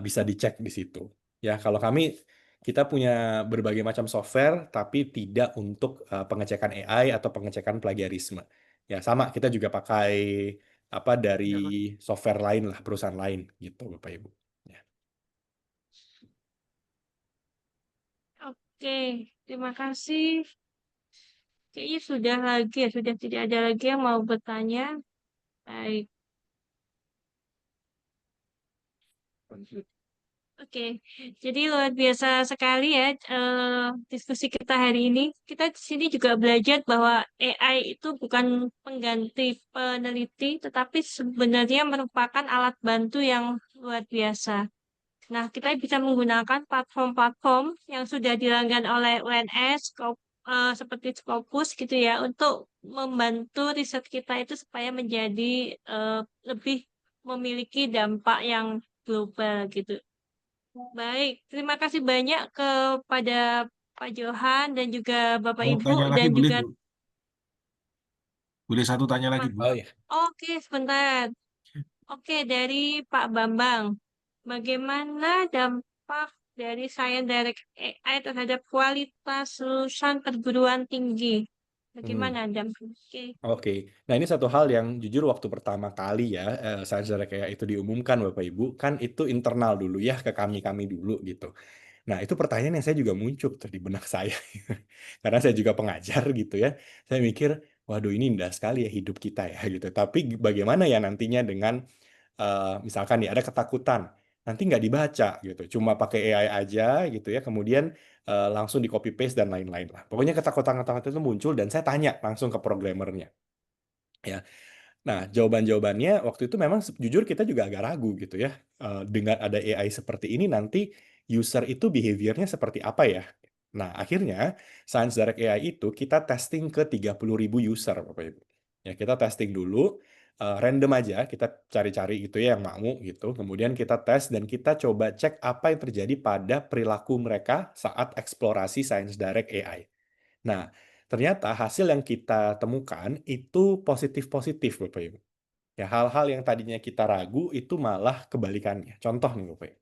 bisa dicek di situ. Ya, kalau kami kita punya berbagai macam software, tapi tidak untuk pengecekan AI atau pengecekan plagiarisme. Ya sama, kita juga pakai dari software lain lah, perusahaan lain gitu, Bapak Ibu. Ya. Oke, terima kasih. Kayaknya sudah tidak ada lagi yang mau bertanya. Baik. Oke, jadi luar biasa sekali ya diskusi kita hari ini. Kita di sini juga belajar bahwa AI itu bukan pengganti peneliti, tetapi sebenarnya merupakan alat bantu yang luar biasa. Nah, kita bisa menggunakan platform-platform yang sudah dilanggan oleh UNS, seperti Scopus gitu ya, untuk membantu riset kita itu supaya menjadi lebih memiliki dampak yang global gitu. Baik, terima kasih banyak kepada Pak Johan dan juga Bapak Mau Ibu tanya lagi dan boleh, juga Bu? Boleh satu tanya lagi, Bu? Oh ya, Oke, sebentar. Oke, dari Pak Bambang. Bagaimana dampak dari Science Direct AI terhadap kualitas lulusan perguruan tinggi? Bagaimana dampaknya? Oke. Oke. Nah, ini satu hal yang jujur waktu pertama kali ya Science Direct AI itu diumumkan, Bapak Ibu, kan itu internal dulu ya ke kami-kami dulu gitu. Nah, itu pertanyaan yang saya juga muncul tuh di benak saya. Karena saya juga pengajar gitu ya. Saya mikir, waduh ini indah sekali ya hidup kita ya gitu. Tapi bagaimana ya nantinya dengan misalkan nih ada ketakutan, nanti nggak dibaca gitu, cuma pakai AI aja gitu ya, kemudian langsung di copy paste dan lain-lain lah. Pokoknya ketakutan-ketakutan itu muncul dan saya tanya langsung ke programmernya. Ya, nah jawabannya waktu itu memang jujur kita juga agak ragu gitu ya, dengan ada AI seperti ini nanti user itu behaviornya seperti apa ya. Nah akhirnya Science Direct AI itu kita testing ke 30.000 user Bapak Ibu. Ya kita testing dulu, random aja kita cari-cari gitu ya yang mau gitu. Kemudian kita tes dan kita coba cek apa yang terjadi pada perilaku mereka saat eksplorasi Science Direct AI. Nah, ternyata hasil yang kita temukan itu positif-positif, Bapak Ibu. Ya, hal-hal yang tadinya kita ragu itu malah kebalikannya. Contoh nih, Bapak Ibu.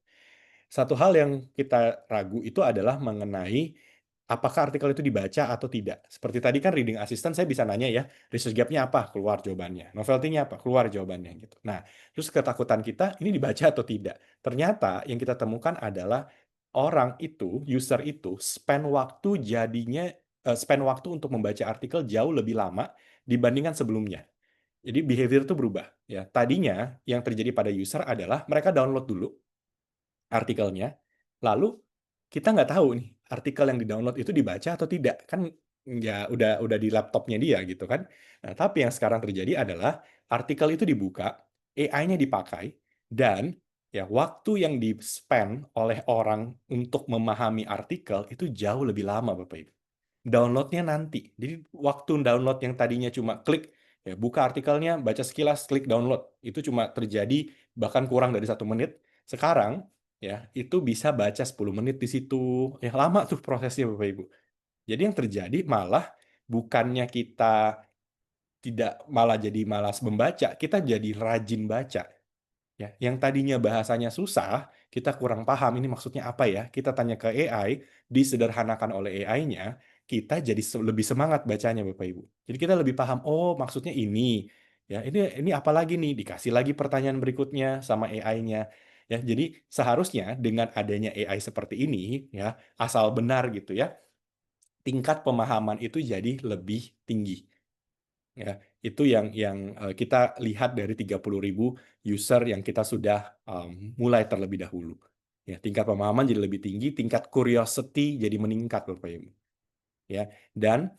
Satu hal yang kita ragu itu adalah mengenai apakah artikel itu dibaca atau tidak. Seperti tadi kan reading assistant saya bisa nanya ya, research gap-nya apa? Keluar jawabannya. Novelty-nya apa? Keluar jawabannya gitu. Nah, terus ketakutan kita ini dibaca atau tidak. Ternyata yang kita temukan adalah orang itu, user itu spend waktu untuk membaca artikel jauh lebih lama dibandingkan sebelumnya. Jadi behavior itu berubah ya. Tadinya yang terjadi pada user adalah mereka download dulu artikelnya, lalu kita nggak tahu nih artikel yang di-download itu dibaca atau tidak. Kan ya udah di laptopnya dia gitu kan. Nah, tapi yang sekarang terjadi adalah artikel itu dibuka, AI-nya dipakai, dan ya waktu yang di-spend oleh orang untuk memahami artikel itu jauh lebih lama, Bapak Ibu. Downloadnya nanti. Jadi waktu download yang tadinya cuma klik, ya buka artikelnya, baca sekilas, klik download. Itu cuma terjadi bahkan kurang dari 1 menit. Sekarang ya itu bisa baca 10 menit di situ. Ya lama tuh prosesnya Bapak Ibu. Jadi yang terjadi malah bukannya kita tidak malah jadi malas membaca, kita jadi rajin baca. Ya, yang tadinya bahasanya susah, kita kurang paham ini maksudnya apa ya. Kita tanya ke AI, disederhanakan oleh AI-nya, kita jadi lebih semangat bacanya Bapak Ibu. Jadi kita lebih paham, oh maksudnya ini. Ya, ini apa lagi nih? Dikasih lagi pertanyaan berikutnya sama AI-nya. Ya, jadi seharusnya dengan adanya AI seperti ini ya, asal benar gitu ya, tingkat pemahaman itu jadi lebih tinggi. Ya, itu yang kita lihat dari 30.000 user yang kita sudah mulai terlebih dahulu. Ya, tingkat pemahaman jadi lebih tinggi, tingkat curiosity jadi meningkat Bapak Ibu. Ya, dan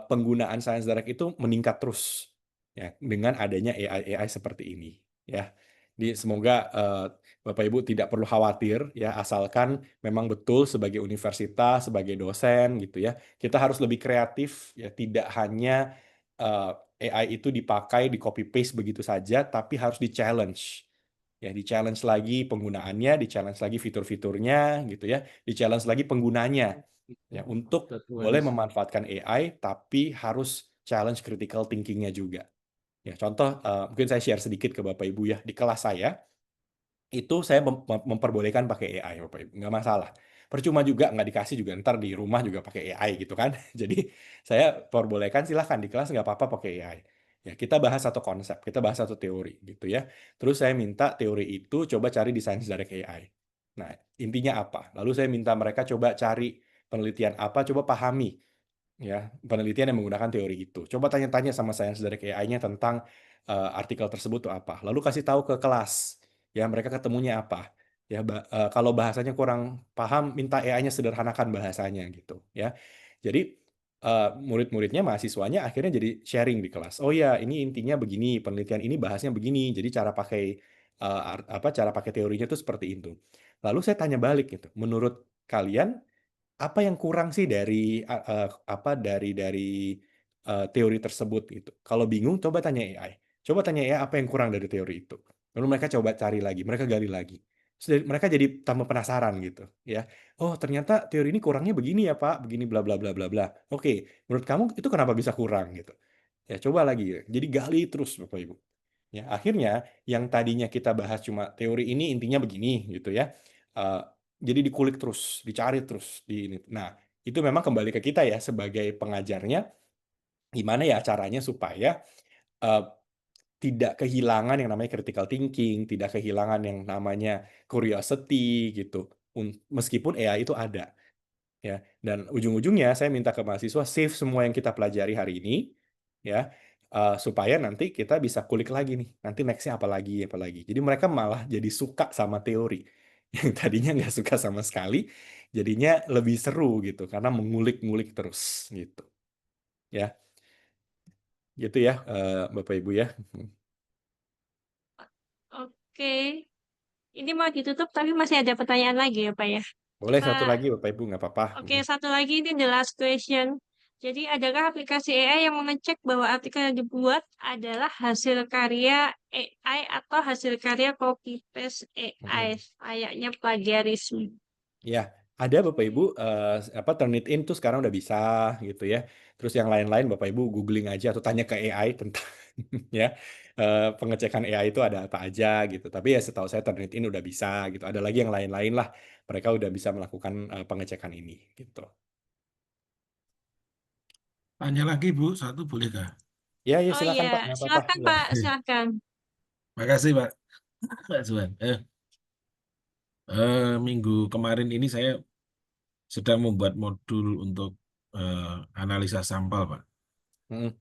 penggunaan Science Direct itu meningkat terus ya dengan adanya AI seperti ini ya. Jadi semoga Bapak Ibu tidak perlu khawatir ya, asalkan memang betul sebagai universitas, sebagai dosen gitu ya, kita harus lebih kreatif ya, tidak hanya AI itu dipakai di copy paste begitu saja, tapi harus di-challenge. Ya, di-challenge lagi penggunaannya, di-challenge lagi fitur-fiturnya gitu ya, di-challenge lagi penggunanya. Ya, untuk boleh memanfaatkan AI tapi harus challenge critical thinking-nya juga. Ya, contoh mungkin saya share sedikit ke Bapak Ibu ya, di kelas saya itu saya memperbolehkan pakai AI Bapak Ibu, nggak masalah. percuma juga nggak dikasih juga ntar di rumah juga pakai AI gitu kan. Jadi saya perbolehkan silahkan di kelas nggak apa-apa pakai AI. Ya, kita bahas satu konsep, kita bahas satu teori gitu ya. Terus saya minta teori itu coba cari di Science Direct AI. Nah, intinya apa? Lalu saya minta mereka coba cari penelitian apa, coba pahami ya penelitian yang menggunakan teori itu. Coba tanya-tanya sama Science Direct AI-nya tentang artikel tersebut tuh apa. Lalu kasih tahu ke kelas, ya mereka ketemunya apa. Ya kalau bahasanya kurang paham, minta AI-nya sederhanakan bahasanya gitu ya. Jadi murid-muridnya, mahasiswanya akhirnya jadi sharing di kelas. Oh ya, ini intinya begini, penelitian ini bahasnya begini. Jadi cara pakai teorinya itu seperti itu. Lalu saya tanya balik gitu. Menurut kalian apa yang kurang sih dari teori tersebut gitu. Kalau bingung coba tanya AI. Coba tanya AI apa yang kurang dari teori itu. Lalu mereka coba cari lagi, mereka gali lagi. Mereka jadi tambah penasaran gitu ya. Oh, ternyata teori ini kurangnya begini ya, Pak. Begini bla bla bla bla bla. Oke, menurut kamu itu kenapa bisa kurang gitu? Ya, coba lagi. Jadi gali terus Bapak Ibu. Ya, akhirnya yang tadinya kita bahas cuma teori ini intinya begini gitu ya. Eh, jadi dikulik terus, dicari terus di ini. Nah, itu memang kembali ke kita ya sebagai pengajarnya, gimana ya caranya supaya eh, tidak kehilangan yang namanya critical thinking, tidak kehilangan yang namanya curiosity gitu. Meskipun AI itu ada ya. Dan ujung-ujungnya saya minta ke mahasiswa save semua yang kita pelajari hari ini ya, supaya nanti kita bisa kulik lagi nih. Nanti nextnya apa lagi, apa lagi. Jadi mereka malah jadi suka sama teori. Yang tadinya nggak suka sama sekali, jadinya lebih seru gitu karena mengulik-ngulik terus gitu. Ya, gitu ya Bapak Ibu ya. Oke, ini mau ditutup tapi masih ada pertanyaan lagi ya Pak ya. Boleh satu Pak, lagi Bapak Ibu, nggak apa-apa. oke, satu lagi ini the last question. Jadi, adakah aplikasi AI yang mengecek bahwa artikel yang dibuat adalah hasil karya AI atau hasil karya copy paste AI? Kayaknya plagiarisme. Ya, ada Bapak Ibu Turnitin tuh sekarang udah bisa gitu ya. Terus yang lain-lain Bapak Ibu googling aja atau tanya ke AI tentang ya pengecekan AI itu ada apa aja gitu. Tapi ya setahu saya Turnitin udah bisa gitu. Ada lagi yang lain-lain lah. Mereka udah bisa melakukan pengecekan ini gitu. Tanya lagi Bu, satu bolehkah? Ya, ya Oh silakan iya, Pak, nggak apa-apa. silakan Ya. Pak, silakan. Makasih Pak. Pak Zuan. Minggu kemarin ini saya sedang membuat modul untuk analisa sampel, Pak. Mm,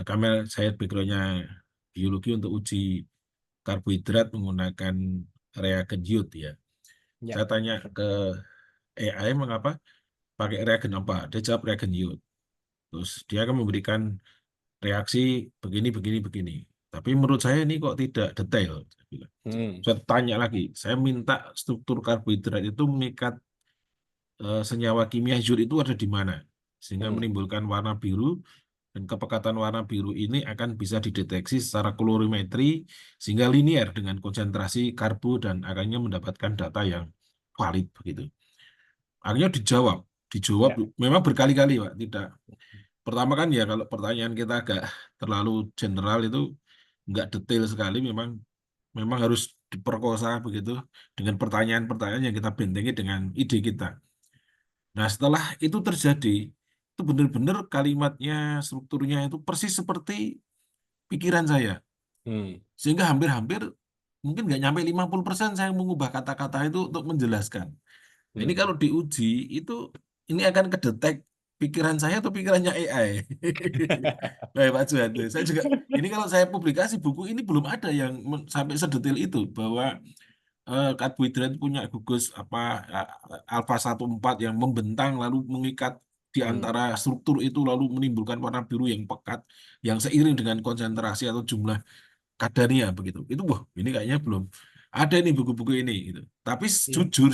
Kami saya backgroundnya biologi untuk uji karbohidrat menggunakan reagen Yud ya. ya. Saya tanya ke AI mengapa pakai reagen apa? Dia jawab reagen Yud. Terus dia akan memberikan reaksi begini, begini, begini. Tapi menurut saya ini kok tidak detail. Saya bilang. Mm, Saya tanya lagi, saya minta struktur karbohidrat itu mengikat senyawa kimia Yud itu ada di mana, sehingga mm, menimbulkan warna biru, dan kepekatan warna biru ini akan bisa dideteksi secara kolorimetri sehingga linear dengan konsentrasi karbo dan akhirnya mendapatkan data yang valid begitu. Akhirnya dijawab ya. memang berkali-kali Pak, tidak. Pertama kan ya kalau pertanyaan kita agak terlalu general itu nggak detail sekali, memang harus diperkosa begitu dengan pertanyaan-pertanyaan yang kita bentengi dengan ide kita. Nah, setelah itu terjadi, itu benar-benar kalimatnya, strukturnya itu persis seperti pikiran saya. Mm, Sehingga hampir-hampir mungkin nggak nyampe 50% saya mengubah kata-kata itu untuk menjelaskan. Nah, ini mm. kalau diuji, ini akan kedetek pikiran saya atau pikirannya AI. Baik, Pak Juhan. Saya juga, ini kalau saya publikasi buku ini belum ada yang sampai sedetail itu, bahwa karbohidrat punya gugus alfa 14 yang membentang lalu mengikat di Mm, antara struktur itu lalu menimbulkan warna biru yang pekat yang seiring dengan konsentrasi atau jumlah kadarnya begitu. Itu wah, ini kayaknya belum ada nih buku-buku ini gitu. Tapi mm. jujur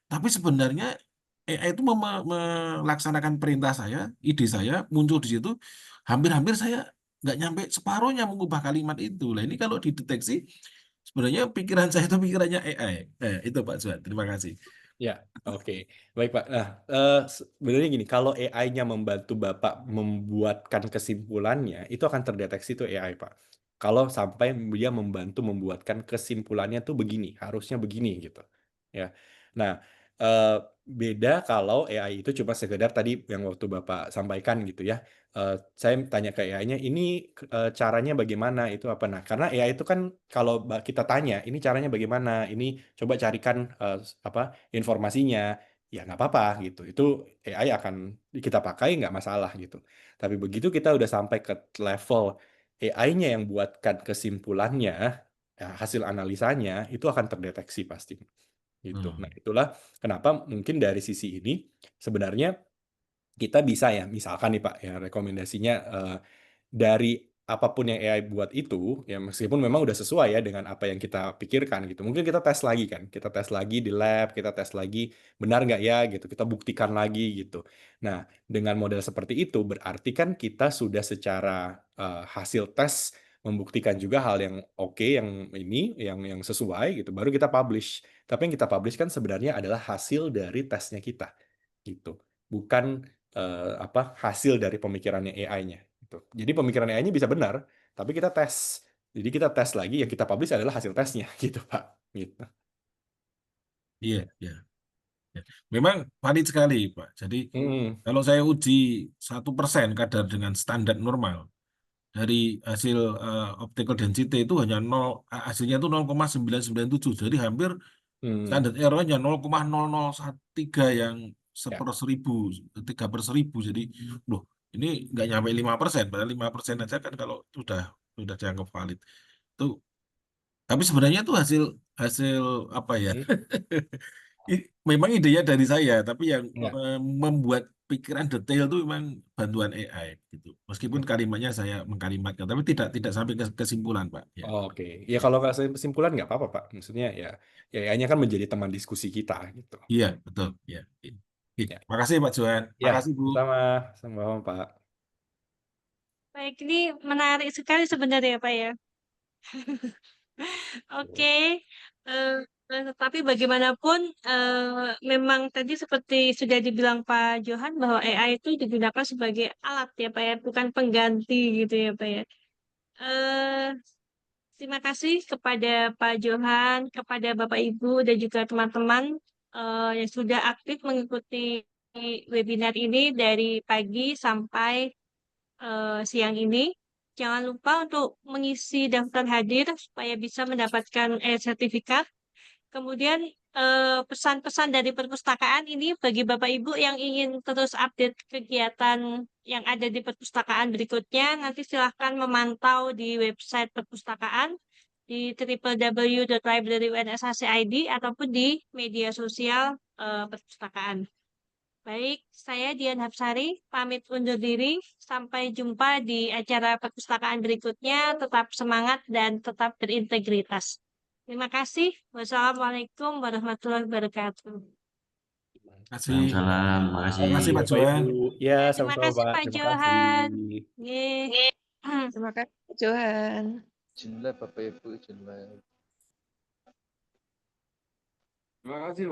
tapi sebenarnya AI itu melaksanakan perintah saya, ide saya muncul di situ, hampir-hampir saya nggak nyampe separuhnya mengubah kalimat itu. Nah ini kalau dideteksi, sebenarnya pikiran saya itu pikirannya AI. Itu Pak Zuan, terima kasih. Ya, oke. Baik, Pak. Nah, sebenarnya gini, kalau AI-nya membantu Bapak membuatkan kesimpulannya, itu akan terdeteksi tuh AI, Pak. Kalau sampai dia membantu membuatkan kesimpulannya tuh begini, harusnya begini gitu. Ya. Nah, Beda kalau AI itu cuma sekedar tadi yang waktu Bapak sampaikan gitu ya. Saya tanya ke AI-nya, ini caranya bagaimana, itu apa? Nah, karena AI itu kan kalau kita tanya, ini caranya bagaimana, ini coba carikan informasinya, ya nggak apa-apa gitu. Itu AI akan kita pakai nggak masalah gitu. Tapi begitu kita udah sampai ke level AI-nya yang buatkan kesimpulannya, ya, hasil analisanya itu akan terdeteksi pasti gitu. Nah, itulah kenapa mungkin dari sisi ini sebenarnya kita bisa ya, misalkan nih Pak, ya rekomendasinya dari apapun yang AI buat itu, ya meskipun memang udah sesuai ya dengan apa yang kita pikirkan gitu. Mungkin kita tes lagi kan, kita tes lagi di lab, kita tes lagi benar nggak ya gitu, kita buktikan lagi gitu. Nah, dengan model seperti itu berarti kan kita sudah secara hasil tes membuktikan juga hal yang oke, yang ini, yang sesuai gitu, baru kita publish. Tapi yang kita publish kan sebenarnya adalah hasil dari tesnya kita gitu, bukan hasil dari pemikirannya AI-nya. Gitu. Jadi pemikiran AI-nya bisa benar, tapi kita tes. Jadi kita tes lagi, yang kita publish adalah hasil tesnya, gitu Pak. Gitu. Iya, iya. Ya. Memang valid sekali, Pak. Jadi kalau saya uji 1% kadar dengan standar normal, dari hasil optical density itu hanya 0, hasilnya itu 0,997. Jadi hampir standar errornya 0,0013 yang Ya. 3/1000. Jadi, loh, ini nggak nyampe 5%, padahal 5% aja kan kalau sudah dianggap valid. Itu, tapi sebenarnya itu hasil apa ya? Memang idenya dari saya, tapi yang Ya. membuat pikiran detail itu memang bantuan AI gitu. Meskipun kalimatnya saya mengkalimatkan, tapi tidak sampai ke kesimpulan, Pak. Ya. Oke. Ya kalau nggak sampai kesimpulan nggak apa-apa Pak. Maksudnya ya AI-nya kan menjadi teman diskusi kita gitu. Iya, betul. Ya. Ya. Makasih Pak Johan. Ya, Makasih Bu. sama Pak. Baik, ini menarik sekali sebenarnya Pak ya. Oke, tapi bagaimanapun memang tadi seperti sudah dibilang Pak Johan bahwa AI itu digunakan sebagai alat ya Pak ya, bukan pengganti gitu ya Pak ya. Eh, Terima kasih kepada Pak Johan, kepada Bapak Ibu dan juga teman-teman yang sudah aktif mengikuti webinar ini dari pagi sampai siang ini. Jangan lupa untuk mengisi daftar hadir supaya bisa mendapatkan sertifikat. Kemudian pesan-pesan dari perpustakaan ini bagi Bapak Ibu yang ingin terus update kegiatan yang ada di perpustakaan berikutnya, nanti silahkan memantau di website perpustakaan di www.library.unshcid ataupun di media sosial perpustakaan. Baik, saya Dian Hapsari, pamit undur diri. Sampai jumpa di acara perpustakaan berikutnya. Tetap semangat dan tetap berintegritas. Terima kasih. Wassalamualaikum warahmatullahi wabarakatuh. Terima kasih. Salam, makasih. Terima kasih Pak Bapak Johan. Ibu. Ya, Terima sama-sama kasih Pak. Pak Terima Johan. kasih. Yeay. Terima kasih Pak Johan. Bismillah Bapak Ibu, Bismillah. Terima kasih.